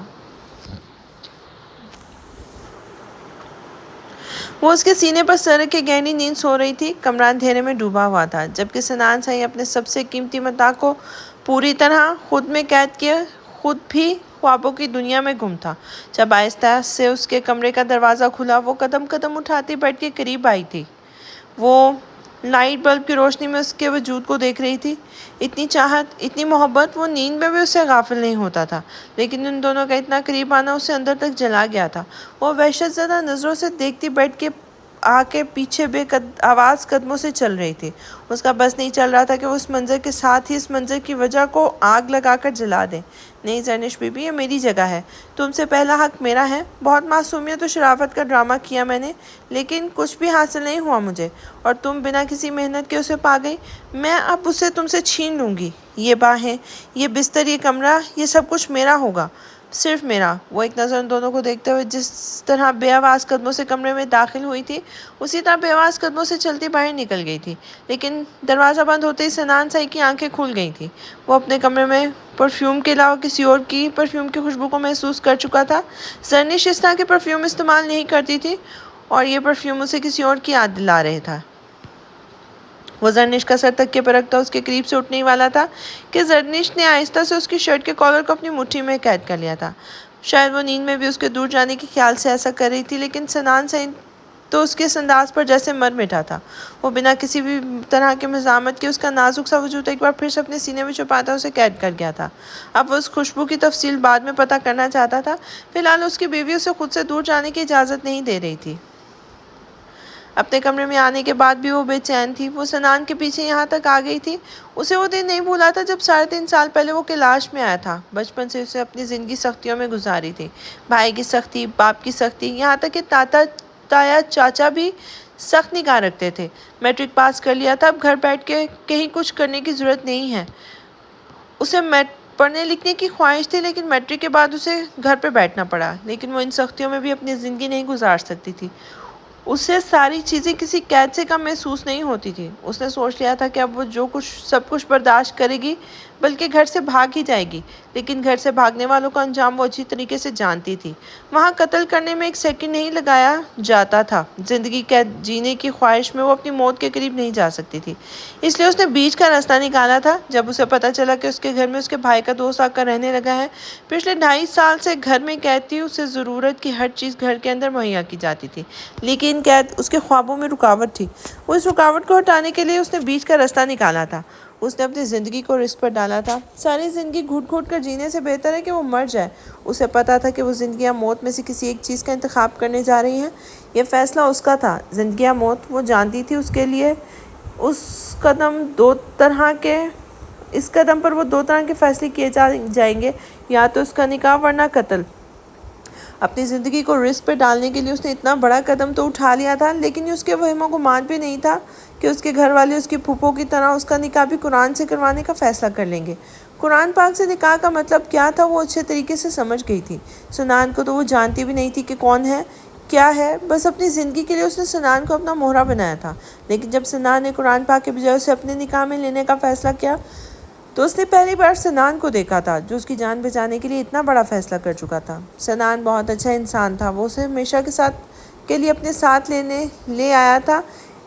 S1: وہ اس کے سینے پر سر رکھ کے گہری نیند سو رہی تھی. کمرہ اندھیرے میں ڈوبا ہوا تھا، جبکہ سنان سائی اپنے سب سے قیمتی متاع کو پوری طرح خود میں قید کیے خود بھی خوابوں کی دنیا میں گم تھا. جب آہستہ سے اس کے کمرے کا دروازہ کھلا، وہ قدم قدم اٹھاتی بیڈ کے قریب آئی تھی. وہ لائٹ بلب کی روشنی میں اس کے وجود کو دیکھ رہی تھی. اتنی چاہت، اتنی محبت، وہ نیند میں بھی اس سے غافل نہیں ہوتا تھا، لیکن ان دونوں کا اتنا قریب آنا اسے اندر تک جلا گیا تھا. وہ وحشت زدہ نظروں سے دیکھتی بیڈ کے کے پیچھے بے آواز قدموں سے چل رہی تھی. اس کا بس نہیں چل رہا تھا کہ وہ اس منظر کے ساتھ ہی اس منظر کی وجہ کو آگ لگا کر جلا دے. نہیں زرنش بی بی، یہ میری جگہ ہے، تم سے پہلا حق میرا ہے. بہت معصومیت و شرافت کا ڈرامہ کیا میں نے، لیکن کچھ بھی حاصل نہیں ہوا مجھے، اور تم بنا کسی محنت کے اسے پا گئی. میں اب اسے تم سے چھین لوں گی. یہ باہیں، یہ بستر، یہ کمرہ، یہ سب کچھ میرا ہوگا، صرف میرا. وہ ایک نظر ان دونوں کو دیکھتے ہوئے جس طرح بے آواز قدموں سے کمرے میں داخل ہوئی تھی، اسی طرح بے آواز قدموں سے چلتی باہر نکل گئی تھی. لیکن دروازہ بند ہوتے ہی سنان سائی کی آنکھیں کھل گئی تھیں. وہ اپنے کمرے میں پرفیوم کے علاوہ کسی اور کی پرفیوم کی خوشبو کو محسوس کر چکا تھا. زرنش اس طرح کے پرفیوم استعمال نہیں کرتی تھی، اور یہ پرفیوم اسے کسی اور کی یاد دلا رہے تھا. وہ زرنش کا سر تکیے پر رکھتا اس کے قریب سے اٹھنے والا تھا کہ زرنش نے آہستہ سے اس کی شرٹ کے کالر کو اپنی مٹھی میں قید کر لیا تھا. شاید وہ نیند میں بھی اس کے دور جانے کے خیال سے ایسا کر رہی تھی، لیکن سنان سائی تو اس کے اس انداز پر جیسے مر مٹا تھا. وہ بنا کسی بھی طرح کی مزاحمت کے اس کا نازک سا وجود ایک بار پھر سے اپنے سینے میں چھپاتا اسے قید کر گیا تھا. اب وہ اس خوشبو کی تفصیل بعد میں پتہ کرنا چاہتا تھا. فی الحال اس کی بیوی اسے خود سے دور جانے کی اجازت نہیں دے رہی تھی. اپنے کمرے میں آنے کے بعد بھی وہ بے چین تھی. وہ سنان کے پیچھے یہاں تک آ گئی تھی. اسے وہ دن نہیں بھولا تھا جب 3.5 سال پہلے وہ کیلاش میں آیا تھا. بچپن سے اسے اپنی زندگی سختیوں میں گزاری تھی. بھائی کی سختی، باپ کی سختی، یہاں تک کہ تایا چاچا بھی سخت نگاہ رکھتے تھے. میٹرک پاس کر لیا تھا، اب گھر بیٹھ کے کہیں کچھ کرنے کی ضرورت نہیں ہے. اسے پڑھنے لکھنے کی خواہش تھی، لیکن میٹرک کے بعد اسے گھر پہ بیٹھنا پڑا. لیکن وہ ان سختیوں میں بھی اپنی زندگی نہیں گزار سکتی تھی. اسے ساری چیزیں کسی قید سے کم محسوس نہیں ہوتی تھی. اس نے سوچ لیا تھا کہ اب وہ سب کچھ برداشت کرے گی، بلکہ گھر سے بھاگ ہی جائے گی. لیکن گھر سے بھاگنے والوں کا انجام وہ اچھی طریقے سے جانتی تھی. وہاں قتل کرنے میں ایک سیکنڈ نہیں لگایا جاتا تھا. زندگی قید جینے کی خواہش میں وہ اپنی موت کے قریب نہیں جا سکتی تھی. اس لیے اس نے بیچ کا راستہ نکالا تھا. جب اسے پتہ چلا کہ اس کے گھر میں اس کے بھائی کا دوست آ کر رہنے لگا ہے، پچھلے 2.5 سال سے گھر میں قید تھی. اسے ضرورت کی ہر چیز گھر کے اندر مہیا کی جاتی تھی، لیکن قید اس کے خوابوں میں رکاوٹ تھی. وہ اس رکاوٹ کو ہٹانے کے لیے اس نے بیچ کا راستہ نکالا تھا. اس نے اپنی زندگی کو رسک پر ڈالا تھا. ساری زندگی گھٹ گھٹ کر جینے سے بہتر ہے کہ وہ مر جائے. اسے پتا تھا کہ وہ زندگی یا موت میں سے کسی ایک چیز کا انتخاب کرنے جا رہی ہیں. یہ فیصلہ اس کا تھا، زندگی یا موت. وہ جانتی تھی اس کے لیے اس قدم پر وہ 2 طرح کے فیصلے کیے جائیں گے، یا تو اس کا نکاح ورنہ قتل. اپنی زندگی کو رسک پہ ڈالنے کے لیے اس نے اتنا بڑا قدم تو اٹھا لیا تھا، لیکن اس کے وہم و گمان بھی نہیں تھا کہ اس کے گھر والے اس کی پھوپھو کی طرح اس کا نکاح بھی قرآن سے کروانے کا فیصلہ کر لیں گے. قرآن پاک سے نکاح کا مطلب کیا تھا وہ اچھے طریقے سے سمجھ گئی تھی. سنان کو تو وہ جانتی بھی نہیں تھی کہ کون ہے، کیا ہے. بس اپنی زندگی کے لیے اس نے سنان کو اپنا مہرہ بنایا تھا. لیکن جب سنان نے قرآن پاک کے بجائے اسے اپنے نکاح میں لینے کا فیصلہ کیا، تو اس نے پہلی بار سنان کو دیکھا تھا جو اس کی جان بچانے کے لیے اتنا بڑا فیصلہ کر چکا تھا. سنان بہت اچھا انسان تھا. وہ اسے ہمیشہ کے لیے اپنے ساتھ لے آیا تھا.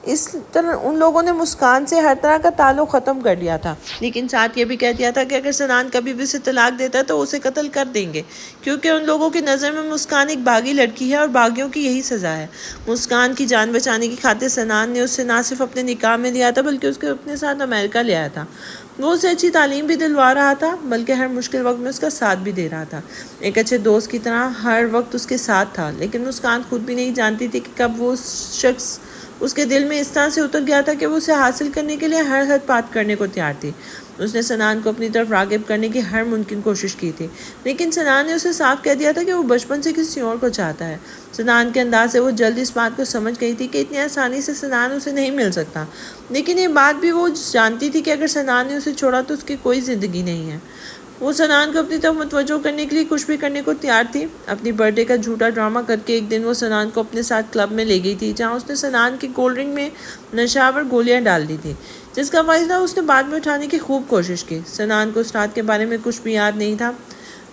S1: اس طرح ان لوگوں نے مسکان سے ہر طرح کا تعلق ختم کر دیا تھا، لیکن ساتھ یہ بھی کہہ دیا تھا کہ اگر سنان کبھی بھی اسے طلاق دیتا تو اسے قتل کر دیں گے، کیونکہ ان لوگوں کی نظر میں مسکان ایک باغی لڑکی ہے اور باغیوں کی یہی سزا ہے۔ مسکان کی جان بچانے کی خاطر سنان نے اسے نہ صرف اپنے نکاح میں لیا تھا بلکہ اس کے اپنے ساتھ امریکہ لے آیا تھا۔ وہ اسے اچھی تعلیم بھی دلوا رہا تھا بلکہ ہر مشکل وقت میں اس کا ساتھ بھی دے رہا تھا، ایک اچھے دوست کی طرح ہر وقت اس کے ساتھ تھا۔ لیکن مسکان خود بھی نہیں جانتی تھی کہ کب وہ شخص اس کے دل میں اس طرح سے اتر گیا تھا کہ وہ اسے حاصل کرنے کے لیے ہر حد پات کرنے کو تیار تھی۔ اس نے سنان کو اپنی طرف راغب کرنے کی ہر ممکن کوشش کی تھی، لیکن سنان نے اسے صاف کہہ دیا تھا کہ وہ بچپن سے کسی اور کو چاہتا ہے۔ سنان کے انداز سے وہ جلد اس بات کو سمجھ گئی تھی کہ اتنی آسانی سے سنان اسے نہیں مل سکتا، لیکن یہ بات بھی وہ جانتی تھی کہ اگر سنان نے اسے چھوڑا تو اس کی کوئی زندگی نہیں ہے۔ وہ سنان کو اپنی طرف متوجہ کرنے کے لیے کچھ بھی کرنے کو تیار تھی۔ اپنی برتھ ڈے کا جھوٹا ڈرامہ کر کے ایک دن وہ سنان کو اپنے ساتھ کلب میں لے گئی تھی، جہاں اس نے سنان کی کولڈ ڈرنک میں نشاور گولیاں ڈال دی تھی، جس کا فائدہ اس نے بعد میں اٹھانے کی خوب کوشش کی۔ سنان کو اس رات کے بارے میں کچھ بھی یاد نہیں تھا۔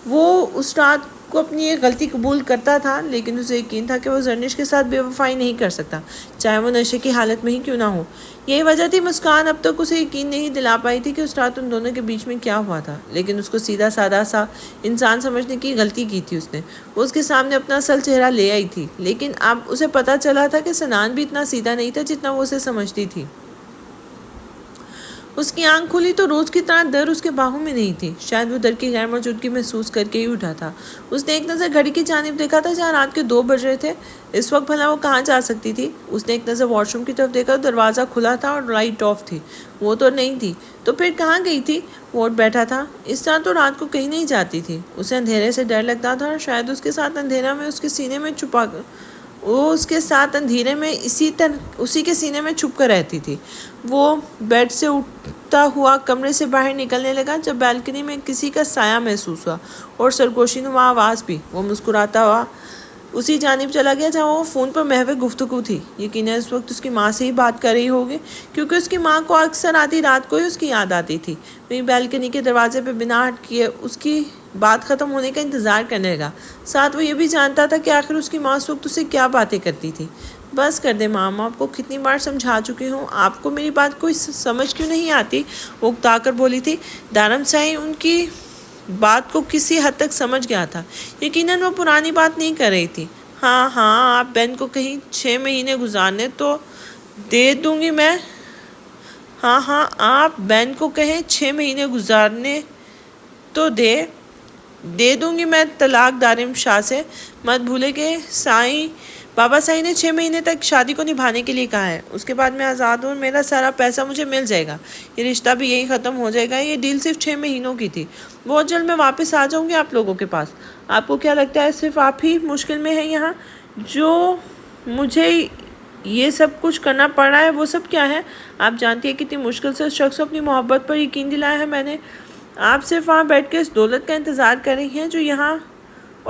S1: وہ اس رات کو اپنی ایک غلطی قبول کرتا تھا، لیکن اسے یقین تھا کہ وہ زرنش کے ساتھ بے وفائی نہیں کر سکتا، چاہے وہ نشے کی حالت میں ہی کیوں نہ ہو۔ یہی وجہ تھی مسکان اب تک اسے یقین نہیں دلا پائی تھی کہ اس رات ان دونوں کے بیچ میں کیا ہوا تھا، لیکن اس کو سیدھا سادہ سا انسان سمجھنے کی غلطی کی تھی اس نے۔ وہ اس کے سامنے اپنا اصل چہرہ لے آئی تھی، لیکن اب اسے پتہ چلا تھا کہ سنان بھی اتنا سیدھا نہیں تھا جتنا وہ اسے سمجھتی تھی۔ اس کی آنکھ کھلی تو روز کی طرح در اس کے باہوں میں نہیں تھی، شاید وہ در کی غیر موجودگی محسوس کر کے ہی اٹھا تھا۔ اس نے ایک نظر گھڑی کی جانب دیکھا تھا جہاں رات کے 2 بج رہے تھے۔ اس وقت بھلا وہ کہاں جا سکتی تھی؟ اس نے ایک نظر واش روم کی طرف دیکھا، دروازہ کھلا تھا اور لائٹ آف تھی۔ وہ تو نہیں تھی تو پھر کہاں گئی تھی؟ وہ اٹھ بیٹھا تھا۔ اس طرح تو رات کو کہیں نہیں جاتی تھی۔ اسے اندھیرے سے ڈر لگتا تھا اور شاید اس کے ساتھ اندھیرا میں اس کے سینے میں چھپا وہ اس کے ساتھ اندھیرے میں اسی کے سینے میں چھپ کر رہتی تھی۔ وہ بیڈ سے اٹھتا ہوا کمرے سے باہر نکلنے لگا جب بالکنی میں کسی کا سایہ محسوس ہوا اور سرگوشی نما آواز بھی۔ وہ مسکراتا ہوا اسی جانب چلا گیا جہاں وہ فون پر محو گفتگو تھی۔ یقیناً اس وقت اس کی ماں سے ہی بات کر رہی ہوگی، کیونکہ اس کی ماں کو اکثر آدھی رات کو ہی اس کی یاد آتی تھی۔ وہیں بالکنی کے دروازے پہ بنا ہٹ کیے اس کی بات ختم ہونے کا انتظار کرنے لگا۔ ساتھ وہ یہ بھی جانتا تھا کہ آخر اس کی ماں اس وقت اسے کیا باتیں کرتی تھی۔ بس کر دے ماں، آپ کو کتنی بار سمجھا چکی ہوں، آپ کو میری بات کوئی سمجھ کیوں نہیں آتی؟ وہ اکتا کر بولی تھی۔ دارم سائی ان کی بات کو کسی حد تک سمجھ گیا تھا۔ یقیناً وہ پرانی بات نہیں کر رہی تھی۔ ہاں آپ بہن کو کہیں 6 مہینے گزارنے تو دے دوں گی میں۔ ہاں آپ بہن کو کہیں 6 مہینے گزارنے تو دے دوں گی میں طلاق دارم شاہ سے۔ مت بھولے کہ بابا سائی نے 6 مہینے تک شادی کو نبھانے کے لیے کہا ہے، اس کے بعد میں آزاد ہوں اور میرا سارا پیسہ مجھے مل جائے گا، یہ رشتہ بھی یہی ختم ہو جائے گا۔ یہ ڈیل صرف 6 مہینوں کی تھی، بہت جلد میں واپس آ جاؤں گی آپ لوگوں کے پاس۔ آپ کو کیا لگتا ہے صرف آپ ہی مشکل میں ہیں یہاں؟ جو مجھے یہ سب کچھ کرنا پڑ رہا ہے وہ سب کیا ہے؟ آپ جانتی ہیں کتنی مشکل سے اس شخص کو اپنی محبت پر یقین دلایا ہے میں نے۔ آپ صرف وہاں بیٹھ کے اس دولت کا انتظار کر رہی ہیں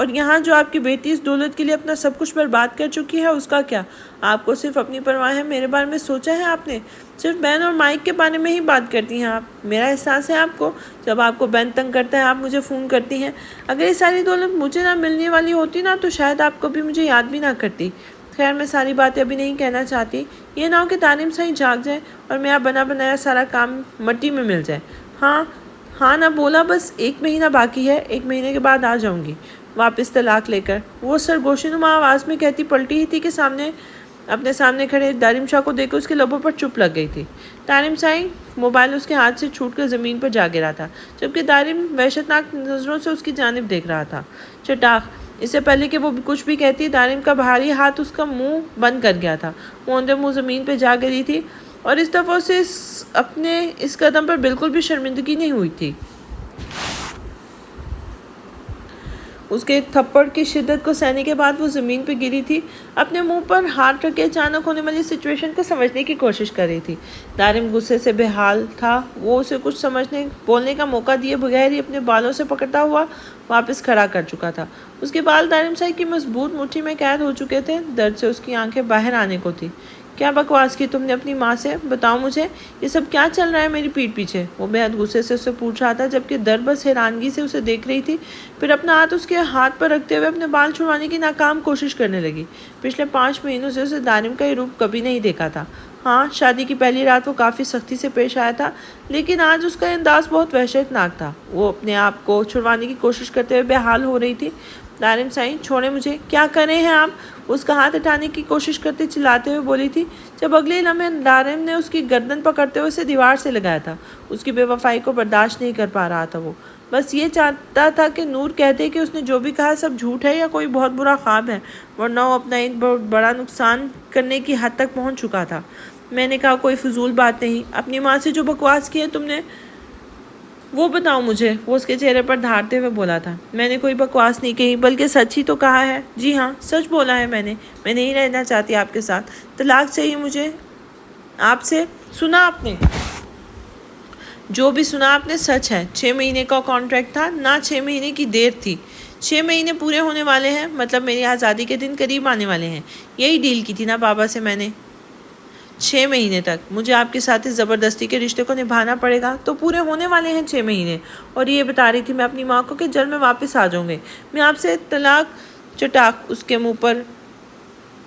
S1: یہاں جو آپ کی بیٹی اس دولت کے لیے اپنا سب کچھ برباد کر چکی ہے، اس کا کیا؟ آپ کو صرف اپنی پرواہ ہے، میرے بارے میں سوچا ہے آپ نے؟ صرف بہن اور مائک کے بارے میں ہی بات کرتی ہیں آپ۔ میرا احساس ہے آپ کو، جب آپ کو بہن تنگ کرتا ہے آپ مجھے فون کرتی ہیں۔ اگر یہ ساری دولت مجھے نہ ملنے والی ہوتی نا تو شاید آپ کبھی مجھے یاد بھی نہ کرتی۔ خیر میں ساری باتیں ابھی نہیں کہنا چاہتی، یہ نہ ہو کہ دارم سائی جاگ جائے اور میرا بنا بنایا سارا کام مٹی میں مل جائے۔ ہاں نہ بولا، بس 1 مہینہ باقی ہے، 1 مہینے کے بعد آ جاؤں گی واپس طلاق لے کر۔ وہ سرگوشی نما آواز میں کہتی پلٹی ہی تھی کہ اپنے سامنے کھڑے دارم شاہ کو دیکھ کر اس کے لبوں پر چپ لگ گئی تھی۔ دارم سائی موبائل اس کے ہاتھ سے چھوٹ کر زمین پر جا گرا تھا، جبکہ دارم وحشتناک نظروں سے اس کی جانب دیکھ رہا تھا۔ چٹاخ! اس سے پہلے کہ وہ کچھ بھی کہتی، دارم کا بھاری ہاتھ اس کا منہ بند کر گیا تھا۔ وہ اندھے منہ زمین پہ جا گری تھی اور اس دفعہ اسے اپنے اس قدم پر بالکل بھی شرمندگی نہیں ہوئی تھی۔ اس کے تھپڑ کی شدت کو سہنے کے بعد وہ زمین پہ گری تھی، اپنے منہ پر ہاتھ رکھے اچانک ہونے والی سچویشن کو سمجھنے کی کوشش کر رہی تھی۔ دارم غصے سے بے حال تھا، وہ اسے کچھ بولنے کا موقع دیے بغیر ہی اپنے بالوں سے پکڑتا ہوا واپس کھڑا کر چکا تھا۔ اس کے بال دارم سائی کی مضبوط مٹھی میں قید ہو چکے تھے، درد سے اس کی آنکھیں باہر آنے کو تھی۔ کیا بکواس کی تم نے اپنی ماں سے؟ بتاؤ مجھے یہ سب کیا چل رہا ہے میری پیٹھ پیچھے؟ وہ بے حد غصے سے اسے پوچھ رہا تھا، جبکہ در بس حیرانگی سے اسے دیکھ رہی تھی۔ پھر اپنا ہاتھ اس کے ہاتھ پر رکھتے ہوئے اپنے بال چھڑوانے کی ناکام کوشش کرنے لگی۔ پچھلے 5 مہینوں سے اسے دارم کا یہ روپ کبھی نہیں دیکھا تھا۔ ہاں، شادی کی پہلی رات وہ کافی سختی سے پیش آیا تھا، لیکن آج اس کا انداز بہت وحشتناک تھا۔ وہ اپنے آپ کو چھڑوانے کی کوشش کرتے ہوئے بے حال ہو رہی تھی۔ دارم سائیں، چھوڑیں مجھے، کیا کر رہے ہیں آپ؟ اس کا ہاتھ ہٹانے کی کوشش کرتے چلاتے ہوئے بولی تھی، جب اگلے لمحے دارم نے اس کی گردن پکڑتے ہوئے اسے دیوار سے لگایا تھا۔ اس کی بے وفائی کو برداشت نہیں کر پا رہا تھا۔ وہ بس یہ چاہتا تھا کہ نور کہتے کہ اس نے جو بھی کہا سب جھوٹ ہے یا کوئی بہت برا خواب ہے، ورنہ وہ اپنا ایک بہت بڑا نقصان کرنے کی حد تک پہنچ چکا تھا۔ میں نے کہا کوئی فضول بات نہیں، اپنی ماں سے جو بکواس کی ہے تم نے وہ بتاؤ مجھے، وہ اس کے چہرے پر دھارتے ہوئے بولا تھا۔ میں نے کوئی بکواس نہیں کہی، بلکہ سچ ہی تو کہا ہے۔ جی ہاں، سچ بولا ہے میں نے۔ میں نہیں رہنا چاہتی آپ کے ساتھ، طلاق چاہیے مجھے آپ سے۔ سنا آپ نے؟ جو بھی سنا آپ نے سچ ہے۔ 6 مہینے کا کانٹریکٹ تھا، نہ 6 مہینے کی دیر تھی۔ 6 مہینے پورے ہونے والے ہیں، مطلب میری آزادی کے دن قریب آنے والے ہیں۔ یہی ڈیل کی تھی نا بابا سے میں نے۔ 6 مہینے تک مجھے آپ کے ساتھ اس زبردستی کے رشتے کو نبھانا پڑے گا، تو پورے ہونے والے ہیں 6 مہینے۔ اور یہ بتا رہی تھی میں اپنی ماں کو کہ جلد میں واپس آ جاؤں گے۔ میں آپ سے طلاق چٹاک اس کے منہ پر،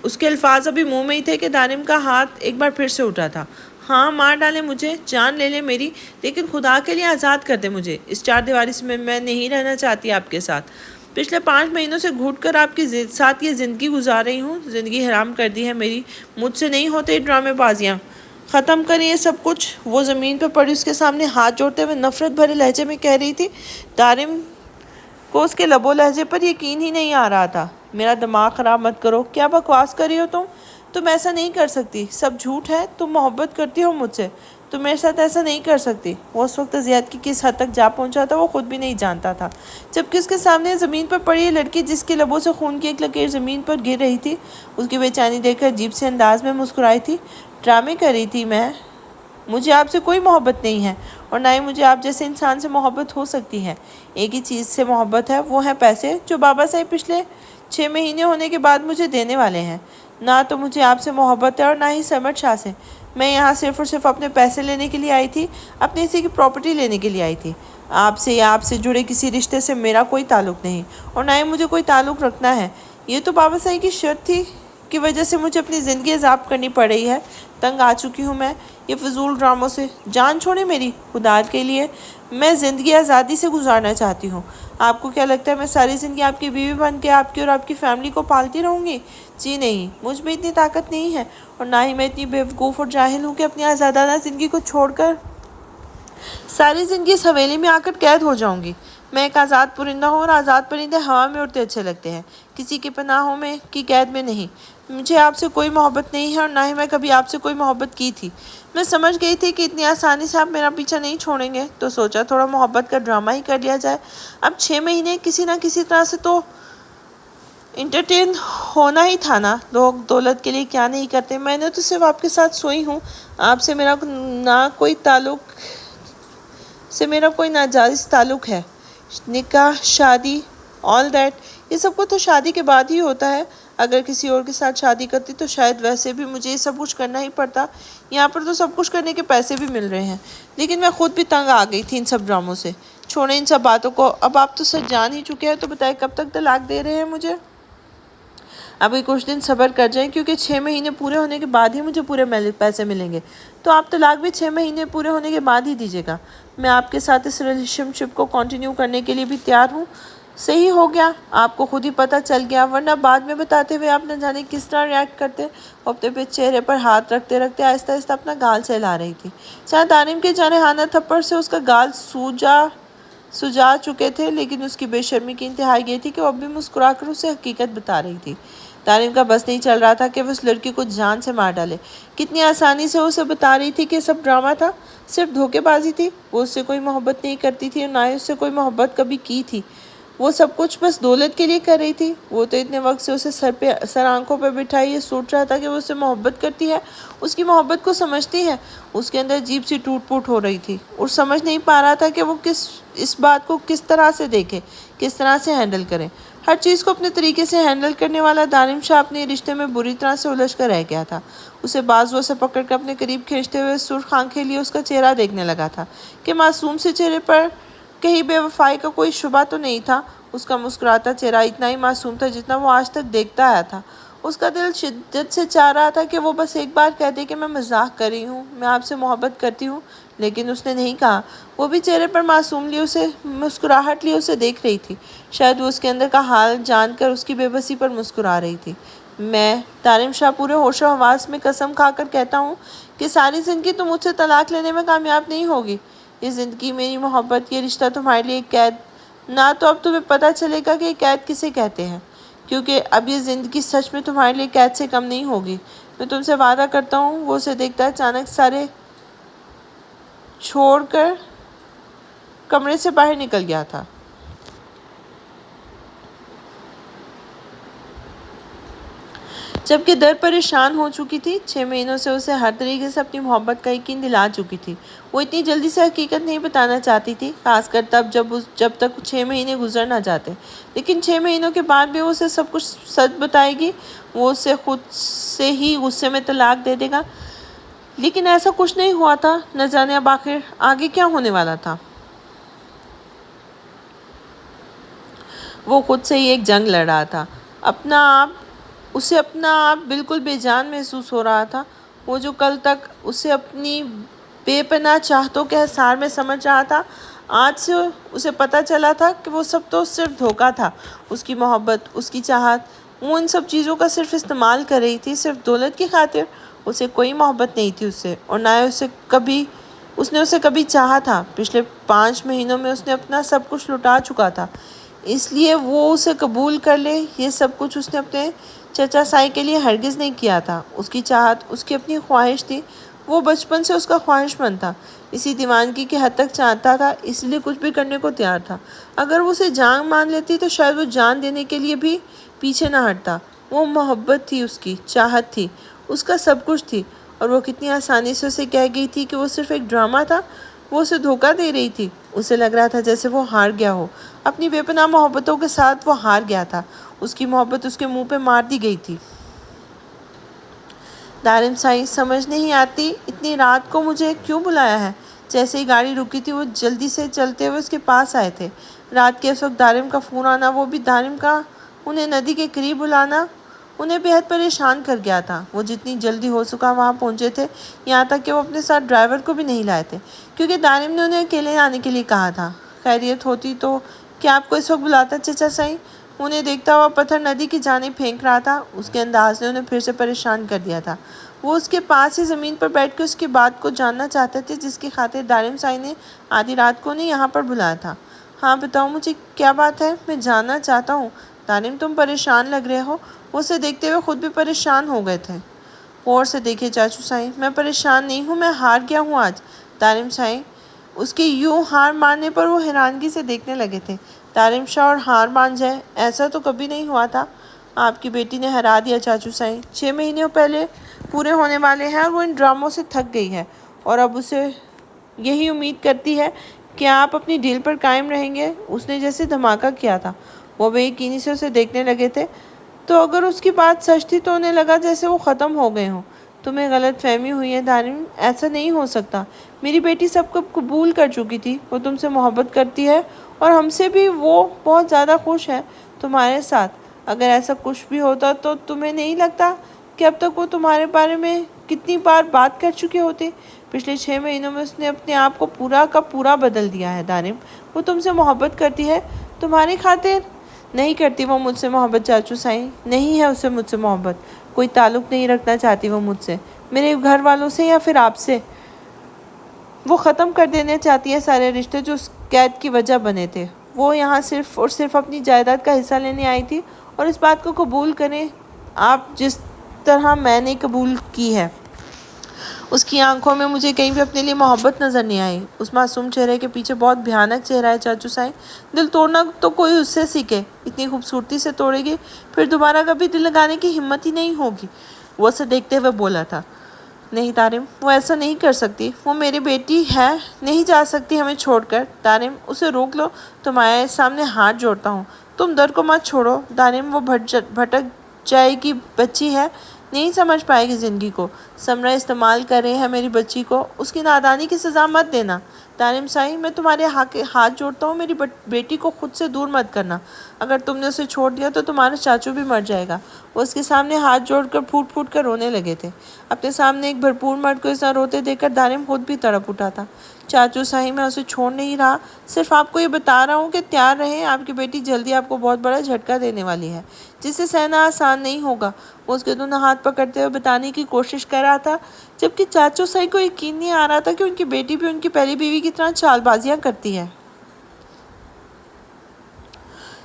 S1: اس کے الفاظ ابھی منہ میں ہی تھے کہ دارم کا ہاتھ ایک بار پھر سے اٹھا تھا۔ ہاں، مار ڈالے مجھے، جان لے لے میری، لیکن خدا کے لیے آزاد کر دے مجھے۔ اس 4 دیواری سے میں نہیں رہنا چاہتی آپ کے ساتھ۔ پچھلے 5 مہینوں سے گھٹ کر آپ کے ساتھ یہ زندگی گزار رہی ہوں، زندگی حرام کر دی ہے میری۔ مجھ سے نہیں ہوتے ڈرامے بازیاں، ختم کریں یہ سب کچھ۔ وہ زمین پہ پڑی اس کے سامنے ہاتھ جوڑتے ہوئے نفرت بھرے لہجے میں کہہ رہی تھی۔ دارم کو اس کے لب و لہجے پر یقین ہی نہیں آ رہا تھا۔ میرا دماغ خراب مت کرو، کیا بکواس کر رہی ہو تم ایسا نہیں کر سکتی، سب جھوٹ ہے۔ تم محبت کرتی ہو مجھ سے، تم میرے ساتھ ایسا نہیں کر سکتی۔ وہ اس وقت اذیت کی کس حد تک جا پہنچا تھا وہ خود بھی نہیں جانتا تھا، جبکہ اس کے سامنے زمین پر پڑی یہ لڑکی جس کے لبوں سے خون کی ایک لکیر زمین پر گر رہی تھی، اس کی بے چینی دیکھ کر عجیب سے انداز میں مسکرائی تھی۔ ڈرامے کر رہی تھی میں؟ مجھے آپ سے کوئی محبت نہیں ہے، اور نہ ہی مجھے آپ جیسے انسان سے محبت ہو سکتی ہے۔ ایک ہی چیز سے محبت ہے، وہ ہے پیسے، جو بابا صاحب پچھلے 6 مہینے ہونے کے بعد مجھے دینے والے ہیں۔ نہ تو مجھے آپ سے محبت ہے اور نہ ہی سمٹ شاہ سے۔ میں یہاں صرف اور صرف اپنے پیسے لینے کے لیے آئی تھی، اپنے کسی کی پراپرٹی لینے کے لیے آئی تھی۔ آپ سے یا آپ سے جڑے کسی رشتے سے میرا کوئی تعلق نہیں، اور نہ ہی مجھے کوئی تعلق رکھنا ہے۔ یہ تو بابا صاحب کی شرط تھی، کی وجہ سے مجھے اپنی زندگی عذاب کرنی پڑ رہی ہے۔ تنگ آ چکی ہوں میں یہ فضول ڈراموں سے۔ جان چھوڑیں میری، خدا کے لیے میں زندگی آزادی سے گزارنا چاہتی ہوں۔ آپ کو کیا لگتا ہے میں ساری زندگی آپ کی بیوی بن کے آپ کی اور آپ کی فیملی کو پالتی رہوں گی؟ جی نہیں، مجھ میں اتنی طاقت نہیں ہے، اور نہ ہی میں اتنی بیوقوف اور جاہل ہوں کہ اپنی آزادانہ زندگی کو چھوڑ کر ساری زندگی اس حویلی میں آ کر قید ہو جاؤں گی۔ میں ایک آزاد پرندہ ہوں، اور آزاد پرندے ہوا میں اڑتے اچھے لگتے ہیں، کسی کی پناہوں میں کی قید میں نہیں۔ مجھے آپ سے کوئی محبت نہیں ہے، اور نہ ہی میں کبھی آپ سے کوئی محبت کی تھی۔ میں سمجھ گئی تھی کہ اتنی آسانی سے آپ میرا پیچھا نہیں چھوڑیں گے، تو سوچا تھوڑا محبت کا ڈرامہ ہی کر لیا جائے۔ اب 6 مہینے کسی نہ کسی طرح سے تو انٹرٹین ہونا ہی تھا نا۔ لوگ دولت کے لیے کیا نہیں کرتے۔ میں نے تو صرف آپ کے ساتھ سوئی ہوں، آپ سے میرا کوئی ناجائز تعلق ہے۔ نکاح، شادی، آل دیٹ، یہ سب کو تو شادی کے بعد ہی ہوتا ہے۔ اگر کسی اور کے ساتھ شادی کرتی تو شاید ویسے بھی مجھے یہ سب کچھ کرنا ہی پڑتا۔ یہاں پر تو سب کچھ کرنے کے پیسے بھی مل رہے ہیں، لیکن میں خود بھی تنگ آ گئی تھی ان سب ڈراموں سے۔ چھوڑیں ان سب باتوں کو، اب آپ تو سچ جان ہی چکے ہیں، تو بتائیں کب تک طلاق دے رہے ہیں مجھے؟ ابھی کچھ دن صبر کر جائیں، کیونکہ 6 مہینے پورے ہونے کے بعد ہی مجھے پورے پیسے ملیں گے۔ تو آپ طلاق بھی 6 مہینے پورے ہونے کے بعد ہی دیجیے گا۔ میں آپ کے ساتھ اس ریلیشن شپ کو کنٹینیو کرنے کے لیے بھی تیار ہوں۔ صحیح ہو گیا، آپ کو خود ہی پتہ چل گیا، ورنہ بعد میں بتاتے ہوئے آپ نہ جانے کس طرح ریئیکٹ کرتے۔ وہ اپنے چہرے پر ہاتھ رکھتے رکھتے آہستہ آہستہ اپنا گال سہلا رہی تھی۔ چاہے دارم کے جارحانہ تھپڑ سے اس کا گال سجا چکے تھے، لیکن اس کی بے شرمی کی انتہا یہ تھی کہ وہ اب بھی مسکرا کر اسے حقیقت بتا رہی تھی۔ دارم کا بس نہیں چل رہا تھا کہ وہ اس لڑکی کو جان سے مار ڈالے۔ کتنی آسانی سے اسے بتا رہی تھی کہ سب ڈرامہ تھا، صرف دھوکے بازی تھی۔ وہ اس سے کوئی محبت نہیں کرتی تھی، اور نہ ہی اس سے کوئی محبت کبھی کی تھی۔ وہ سب کچھ بس دولت کے لیے کر رہی تھی۔ وہ تو اتنے وقت سے اسے سر آنکھوں پہ بٹھائی یہ سوچ رہا تھا کہ وہ اس سے محبت کرتی ہے، اس کی محبت کو سمجھتی ہے۔ اس کے اندر عجیب سی ٹوٹ پھوٹ ہو رہی تھی، اور سمجھ نہیں پا رہا تھا کہ وہ اس بات کو کس طرح سے دیکھے، کس طرح سے ہینڈل کرے۔ ہر چیز کو اپنے طریقے سے ہینڈل کرنے والا دارم شاہ اپنے رشتے میں بری طرح سے الجھ کر رہ گیا تھا۔ اسے بازوؤں سے پکڑ کر اپنے قریب کھینچتے ہوئے سرخ آنکھیں لیے اس کا چہرہ دیکھنے لگا تھا کہ معصوم سے چہرے پر کہیں بے وفائی کا کوئی شبہ تو نہیں تھا۔ اس کا مسکراتا چہرہ اتنا ہی معصوم تھا جتنا وہ آج تک دیکھتا آیا تھا۔ اس کا دل شدت سے چاہ رہا تھا کہ وہ بس ایک بار کہہ دے کہ میں مزاح کر رہی ہوں، میں آپ سے محبت کرتی ہوں، لیکن اس نے نہیں کہا۔ وہ بھی چہرے پر معصوم مسکراہٹ لیے اسے دیکھ رہی تھی۔ شاید وہ اس کے اندر کا حال جان کر اس کی بے بسی پر مسکرا رہی تھی۔ میں دارم شاہ پورے ہوش و حواس میں قسم کھا کر کہتا ہوں کہ ساری زندگی تم مجھ سے طلاق لینے میں کامیاب نہیں ہوگی۔ یہ زندگی، میری محبت، یہ رشتہ تمہارے لیے ایک قید نہ تو اب تمہیں پتہ چلے گا کہ یہ قید کسے کہتے ہیں، کیونکہ اب یہ زندگی سچ میں تمہارے لیے قید سے کم نہیں ہوگی۔ میں تم سے وعدہ کرتا ہوں۔ وہ اسے دیکھتا اچانک سارے چھوڑ کر کمرے سے باہر نکل گیا تھا۔ جبکہ در پریشان ہو چکی تھی۔ 6 مہینوں سے اسے ہر طریقے سے اپنی محبت کا یقین دلا چکی تھی۔ وہ اتنی جلدی سے حقیقت نہیں بتانا چاہتی تھی، خاص کر تب جب تک 6 مہینے گزر نہ جاتے، لیکن 6 مہینوں کے بعد بھی وہ اسے سب کچھ سچ بتائے گی۔ وہ اسے خود سے ہی غصے میں طلاق دے دے گا۔ لیکن ایسا کچھ نہیں ہوا تھا۔ نہ جانے اب آخر آگے کیا ہونے والا تھا۔ وہ خود سے ہی ایک جنگ لڑ رہا تھا۔ اسے اپنا آپ بالکل بے جان محسوس ہو رہا تھا۔ وہ جو کل تک اسے اپنی بے پناہ چاہتوں کے حصار میں سمجھ رہا تھا، آج سے اسے پتہ چلا تھا کہ وہ سب تو صرف دھوکہ تھا۔ اس کی محبت، اس کی چاہت، وہ ان سب چیزوں کا صرف استعمال کر رہی تھی، صرف دولت کی خاطر۔ اسے کوئی محبت نہیں تھی اس سے، اور نہ اس نے اسے کبھی چاہا تھا۔ پچھلے 5 مہینوں میں اس نے اپنا سب کچھ لٹا چکا تھا، اس لیے وہ اسے قبول کر لے۔ یہ سب کچھ اس نے اپنے چچا سائی کے لیے ہرگز نہیں کیا تھا۔ اس کی چاہت اس کی اپنی خواہش تھی۔ وہ بچپن سے اس کا خواہش مند تھا، اسی دیوانگی کی حد تک چاہتا تھا، اس لیے کچھ بھی کرنے کو تیار تھا۔ اگر وہ اسے جان مان لیتی تو شاید وہ جان دینے کے لیے بھی پیچھے نہ ہٹتا۔ وہ محبت تھی، اس کی چاہت تھی، اس کا سب کچھ تھی، اور وہ کتنی آسانی سے اسے کہہ گئی تھی کہ وہ صرف ایک ڈرامہ تھا۔ وہ اسے دھوکہ دے رہی تھی۔ اسے لگ رہا تھا جیسے وہ ہار گیا ہو۔ اپنی بے پناہ محبتوں کے ساتھ وہ ہار گیا تھا۔ اس کی محبت اس کے منہ پہ مار دی گئی تھی۔ دارم سائی، سمجھ نہیں آتی اتنی رات کو مجھے کیوں بلایا ہے؟ جیسے ہی گاڑی رکی تھی وہ جلدی سے چلتے ہوئے اس کے پاس آئے تھے۔ رات کے اس وقت دارم کا فون آنا، وہ بھی دارم کا انہیں ندی کے قریب بلانا، انہیں بے حد پریشان کر گیا تھا۔ وہ جتنی جلدی ہو سکا وہاں پہنچے تھے، یہاں تک کہ وہ اپنے ساتھ ڈرائیور کو بھی نہیں لائے تھے، کیونکہ دارم نے انہیں اکیلے آنے کے لیے کہا تھا۔ خیریت ہوتی تو کیا آپ کو اس وقت بلاتا چچا سائی؟ انہیں دیکھتا ہوا پتھر ندی کی جانب پھینک رہا تھا۔ اس کے انداز نے انہیں پھر سے پریشان کر دیا تھا۔ وہ اس کے پاس ہی زمین پر بیٹھ کے اس کی بات کو جاننا چاہتے تھے، جس کی خاطر دارم سائی نے آدھی رات کو انہیں یہاں پر بلایا تھا۔ ہاں بتاؤ مجھے کیا بات ہے، میں جاننا چاہتا ہوں۔ دارم، تم پریشان لگ رہے ہو۔ وہ اسے دیکھتے ہوئے خود بھی پریشان ہو گئے تھے۔ غور سے دیکھے چاچو سائی، میں پریشان نہیں ہوں، میں ہار گیا ہوں آج۔ دارم سائی اس کے یوں ہار ماننے پر وہ حیرانگی سے دیکھنے لگے تھے۔ دارم شاہ اور ہار مان جائے، ایسا تو کبھی نہیں ہوا تھا۔ آپ کی بیٹی نے ہرا دیا چاچو سائی۔ 6 مہینے پہلے پورے ہونے والے ہیں اور وہ ان ڈراموں سے تھک گئی ہے، اور اب اسے یہی امید کرتی ہے کہ آپ اپنی ڈیل پر قائم رہیں گے۔ اس نے جیسے دھماکہ کیا تھا۔ وہ بے یقینی سے اسے دیکھنے لگے تھے۔ تو اگر اس کی بات سچ تھی تو انہیں لگا جیسے وہ ختم ہو گئے ہوں۔ تمہیں غلط فہمی ہوئی ہے دارم، ایسا نہیں ہو سکتا۔ میری بیٹی سب کو قبول کر چکی تھی۔ وہ تم سے محبت کرتی ہے، اور ہم سے بھی وہ بہت زیادہ خوش ہے تمہارے ساتھ۔ اگر ایسا کچھ بھی ہوتا تو تمہیں نہیں لگتا کہ اب تک وہ تمہارے بارے میں کتنی بار بات کر چکی ہوتی؟ پچھلے 6 مہینوں میں اس نے اپنے آپ کو پورا کا پورا بدل دیا ہے دارم۔ وہ تم سے محبت کرتی ہے تمہاری خاطر؟ نہیں کرتی وہ مجھ سے محبت چاچو سائی، نہیں ہے اسے مجھ سے محبت۔ کوئی تعلق نہیں رکھنا چاہتی وہ مجھ سے، میرے گھر والوں سے یا پھر آپ سے۔ وہ ختم کر دینا چاہتی ہے سارے رشتے جو اس قید کی وجہ بنے تھے۔ وہ یہاں صرف اور صرف اپنی جائیداد کا حصہ لینے آئی تھی، اور اس بات کو قبول کریں آپ جس طرح میں نے قبول کی ہے۔ اس کی آنکھوں میں مجھے کہیں بھی اپنے لیے محبت نظر نہیں آئی۔ اس معصوم چہرے کے پیچھے بہت بھیانک چہرہ ہے چاچو سائی۔ دل توڑنا تو کوئی اس سے سیکھے، اتنی خوبصورتی سے توڑے گی پھر دوبارہ کبھی دل لگانے کی ہمت ہی نہیں ہوگی۔ وہ اسے دیکھتے ہوئے بولا تھا۔ نہیں دارم، وہ ایسا نہیں کر سکتی، وہ میری بیٹی ہے، نہیں جا سکتی ہمیں چھوڑ کر۔ دارم، اسے روک لو، تمہارے سامنے ہاتھ جوڑتا ہوں، تم در کو مت چھوڑو دانم، وہ بھٹک جائے گی بچی ہے، نہیں سمجھ پائے گی زندگی کو۔ سمرہ استعمال کر رہے ہیں میری بچی کو، اس کی نادانی کی سزا مت دینا۔ دانم سائی، میں تمہارے ہاتھ جوڑتا ہوں، میری بیٹی کو خود سے دور مت کرنا۔ اگر تم نے اسے چھوڑ دیا تو تمہارا چاچو بھی مر جائے گا۔ وہ اس کے سامنے ہاتھ جوڑ کر پھوٹ پھوٹ کر رونے لگے تھے۔ اپنے سامنے ایک بھرپور مرد کو اس طرح روتے دیکھ کر دانم خود بھی تڑپ اٹھا تھا۔ چاچو سائی، میں اسے چھوڑ نہیں رہا، صرف آپ کو یہ بتا رہا ہوں کہ تیار رہیں، آپ کی بیٹی جلدی آپ کو بہت بڑا جھٹکا دینے والی ہے، جسے سہنا آسان نہیں ہوگا۔ وہ اس کے دونوں ہاتھ پکڑتے ہوئے بتانے کی کوشش کر رہا تھا، جبکہ چاچو سائی کو یقین نہیں آ رہا تھا کہ ان کی بیٹی بھی ان کی پہلی بیوی کی طرح چال بازیاں کرتی ہے۔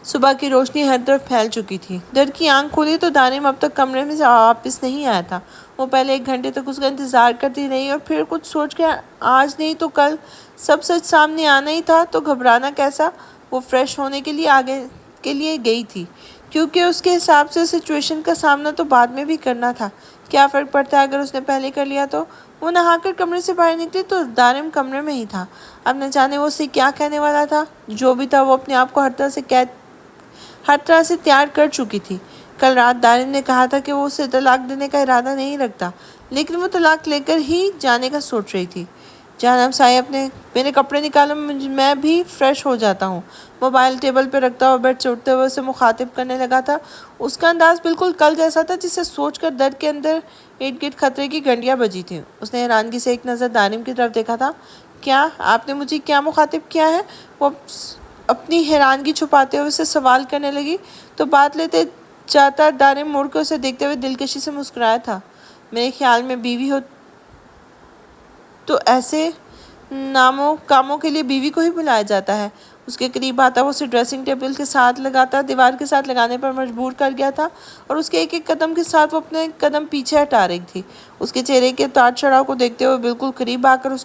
S1: صبح کی روشنی ہر طرف پھیل چکی تھی۔ در کی آنکھ کھولی تو دانم اب تک کمرے میں سے واپس نہیں آیا تھا۔ وہ پہلے 1 گھنٹے تک اس کا انتظار کرتی رہی اور پھر کچھ سوچ کے آج نہیں تو کل سب سچ سامنے آنا ہی تھا تو گھبرانا کیسا۔ وہ فریش ہونے کے لیے گئی تھی، کیونکہ اس کے حساب سے سچویشن کا سامنا تو بعد میں بھی کرنا تھا۔ کیا فرق پڑتا ہے اگر اس نے پہلے کر لیا تو؟ وہ نہا کر کمرے سے باہر نکلی تو دانم کمرے میں ہی تھا۔ اب نہ جانے وہ اسے کیا کہنے والا تھا۔ جو بھی تھا وہ اپنے آپ کو ہر طرح سے تیار کر چکی تھی۔ کل رات دانم نے کہا تھا کہ وہ اسے طلاق دینے کا ارادہ نہیں رکھتا، لیکن وہ طلاق لے کر ہی جانے کا سوچ رہی تھی۔ جانم سائی، میرے کپڑے نکالو، میں بھی فریش ہو جاتا ہوں۔ موبائل ٹیبل پہ رکھتا ہوا بیڈ سے اٹھتے ہوئے اسے مخاطب کرنے لگا تھا۔ اس کا انداز بالکل کل جیسا تھا، جسے سوچ کر در کے اندر ارد گرد خطرے کی گھنٹیاں بجی تھیں۔ اس نے حیرانگی سے ایک نظر دانم کی طرف دیکھا تھا۔ کیا آپ نے مجھے کیا مخاطب کیا ہے؟ وہ اپنی حیرانگی چھپاتے ہوئے اسے سوال کرنے لگی تو بات لیتے جاتا دانم مڑ کر اسے دیکھتے ہوئے دلکشی سے مسکرایا تھا۔ میرے خیال میں بیوی ہو تو ایسے کاموں کے لیے بیوی کو ہی بلایا جاتا ہے۔ اس کے قریب آتا وہ اسے ڈریسنگ ٹیبل کے ساتھ لگاتا دیوار کے ساتھ لگانے پر مجبور کر گیا تھا اور اس کے ایک ایک قدم کے ساتھ وہ اپنے قدم پیچھے ہٹا رہی تھی۔ اس کے چہرے کے اتار چڑھاؤ کو دیکھتے ہوئے بالکل قریب آ کر اس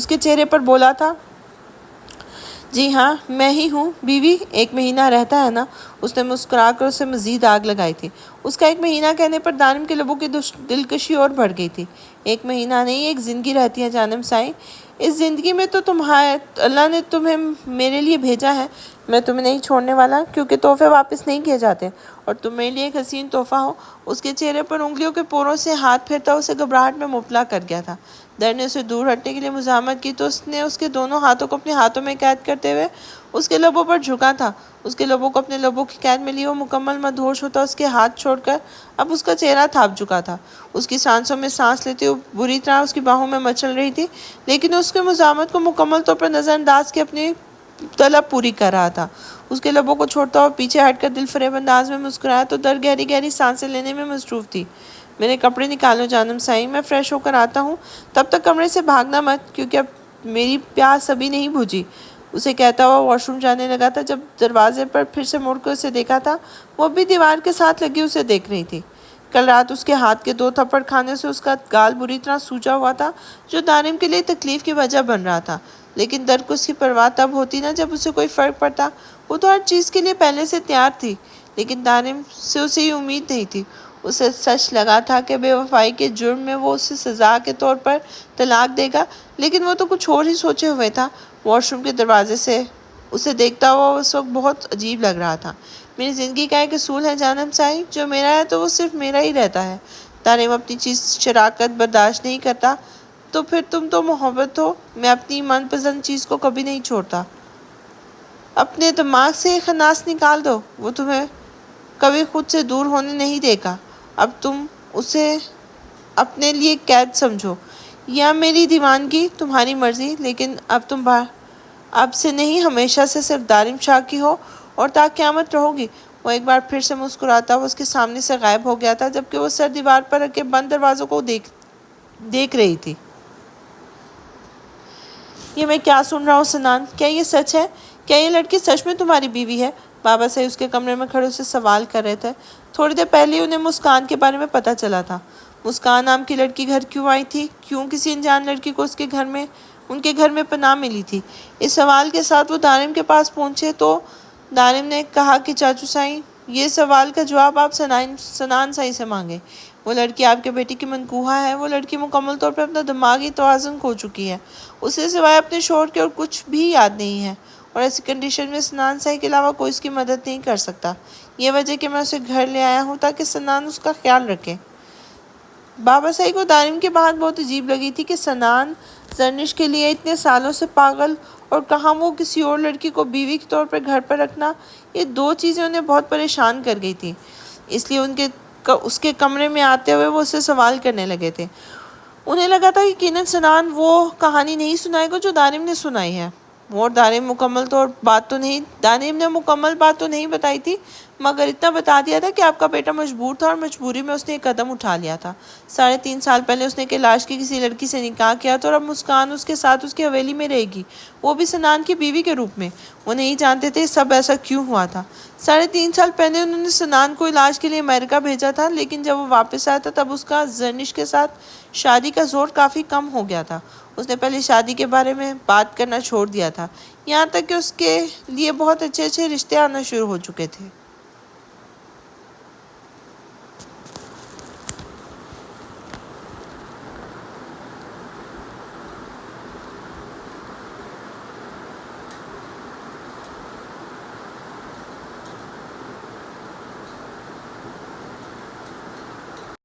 S1: کے چہرے پر بولا تھا، جی ہاں میں ہی ہوں بیوی، 1 مہینہ رہتا ہے نا؟ اس نے مسکرا کر اسے مزید آگ لگائی تھی۔ اس کا 1 مہینہ کہنے پر دانم کے لبوں کی دلکشی اور بڑھ گئی تھی۔ 1 مہینہ نہیں، 1 زندگی رہتی ہے جانم سائی۔ اس زندگی میں تو اللہ نے تمہیں میرے لیے بھیجا ہے۔ میں تمہیں نہیں چھوڑنے والا، کیونکہ تحفے واپس نہیں کیے جاتے اور تم میرے لیے ایک حسین تحفہ ہو۔ اس کے چہرے پر انگلیوں کے پوروں سے ہاتھ پھیرتا اسے گھبراہٹ میں مبتلا کر گیا تھا۔ در نے اسے دور ہٹنے کے لیے مزاحمت کی تو اس نے اس کے دونوں ہاتھوں کو اپنے ہاتھوں میں قید کرتے ہوئے اس کے لبوں پر جھکا تھا۔ اس کے لبوں کو اپنے لبوں کی قید میں لیے وہ مکمل مدہوش ہوتا اس کے ہاتھ چھوڑ کر اب اس کا چہرہ تھاپ چکا تھا۔ اس کی سانسوں میں سانس لیتے ہوئے بری طرح اس کی باہوں میں مچل رہی تھی، لیکن اس کے مزاحمت کو مکمل طور پر نظر انداز کے اپنی طلب پوری کر رہا تھا۔ اس کے لبوں کو چھوڑتا ہوا پیچھے ہٹ کر دل فریب انداز میں مسکرایا تو در گہری گہری سانسیں لینے میں مصروف تھی۔ میرے کپڑے نکالو جانم سائی، میں فریش ہو کر آتا ہوں، تب تک کمرے سے بھاگنا مت، کیونکہ اب میری پیاس ابھی نہیں بجھی۔ اسے کہتا ہوا واش روم جانے لگا تھا۔ جب دروازے پر پھر سے مڑ کر اسے دیکھا تھا، وہ بھی دیوار کے ساتھ لگی اسے دیکھ رہی تھی۔ کل رات اس کے ہاتھ کے 2 تھپڑ کھانے سے اس کا گال بری طرح سوجا ہوا تھا، جو دانم کے لیے تکلیف کی وجہ بن رہا تھا، لیکن در کو اس کی پرواہ تب ہوتی نا جب اسے کوئی فرق پڑتا۔ وہ تو ہر چیز کے لیے پہلے سے تیار تھی، لیکن دانم سے اسے یہ امید نہیں تھی۔ اسے سچ لگا تھا کہ بے وفائی کے جرم میں وہ اسے سزا کے طور پر طلاق دے گا، لیکن وہ تو کچھ اور ہی سوچے ہوئے تھا۔ واش روم کے دروازے سے اسے دیکھتا ہوا اس وقت بہت عجیب لگ رہا تھا۔ میری زندگی کا ایک اصول ہے جانم سائی، جو میرا ہے تو وہ صرف میرا ہی رہتا ہے۔ دانم اپنی چیز شراکت برداشت نہیں کرتا تو پھر تم تو محبت ہو۔ میں اپنی من پسند چیز کو کبھی نہیں چھوڑتا۔ اپنے دماغ سے یہ خناس نکال دو، وہ تمہیں کبھی خود سے دور ہونے نہیں دے گا۔ اب تم اسے اپنے لیے قید سمجھو یا میری دیوانگی، تمہاری مرضی، لیکن اب سے نہیں، ہمیشہ سے صرف دانم شاہ کی ہو اور تا قیامت رہو گی۔ وہ ایک بار پھر سے مسکراتا وہ اس کے سامنے سے غائب ہو گیا تھا، جبکہ وہ سر دیوار پر رکھے بند دروازوں کو دیکھ رہی تھی۔ یہ میں کیا سن رہا ہوں سنان؟ کیا یہ سچ ہے؟ کیا یہ لڑکی سچ میں تمہاری بیوی ہے؟ بابا صاحب اس کے کمرے میں کھڑے اسے سوال کر رہے تھے۔ تھوڑی دیر پہلے انہیں مسکان کے بارے میں پتہ چلا تھا۔ مسکان نام کی لڑکی گھر کیوں آئی تھی؟ کیوں کسی انجان لڑکی کو ان کے گھر میں پناہ ملی تھی؟ اس سوال کے ساتھ وہ دانم کے پاس پہنچے تو دانم نے کہا کہ چاچو سائی، یہ سوال کا جواب آپ سنان سائی سے مانگیں۔ وہ لڑکی آپ کے بیٹی کی منکوحہ ہے۔ وہ لڑکی مکمل طور پر اپنا دماغی توازن کھو چکی ہے۔ اسے سوائے اپنے شوہر کے اور کچھ بھی یاد نہیں ہے۔ اور ایسی کنڈیشن میں سنان سائی کے علاوہ کوئی اس کی مدد نہیں کر سکتا۔ یہ وجہ کہ میں اسے گھر لے آیا ہوں تاکہ سنان اس کا خیال رکھے۔ بابا سائی کو دانم کی بات بہت عجیب لگی تھی کہ سنان زرنش کے لیے اتنے سالوں سے پاگل اور کہاں وہ کسی اور لڑکی کو بیوی کے طور پر گھر پر رکھنا، یہ دو چیزیں انہیں بہت پریشان کر گئی تھی۔ اس لیے اس کے کمرے میں آتے ہوئے وہ اسے سوال کرنے لگے تھے۔ انہیں لگا تھا کہ یقیناً سنان وہ کہانی نہیں سنائے گا جو دانم نے سنائی ہے۔ اور دانم نے مکمل بات تو نہیں بتائی تھی، مگر اتنا بتا دیا تھا کہ آپ کا بیٹا مجبور تھا اور مجبوری میں اس نے ایک قدم اٹھا لیا تھا۔ 3.5 سال پہلے اس نے کیلاش کی کسی لڑکی سے نکاح کیا تھا اور اب مسکان اس کے ساتھ اس کی حویلی میں رہے گی، وہ بھی سنان کی بیوی کے روپ میں۔ وہ نہیں جانتے تھے سب ایسا کیوں ہوا تھا۔ 3.5 سال پہلے انہوں نے سنان کو علاج کے لیے امریکہ بھیجا تھا، لیکن جب وہ واپس آیا تھا تب اس کا زرنش کے ساتھ شادی کا زور کافی کم ہو گیا تھا۔ اس نے پہلے شادی کے بارے میں بات کرنا چھوڑ دیا تھا، یہاں تک کہ اس کے لیے بہت اچھے رشتے آنا شروع ہو چکے تھے۔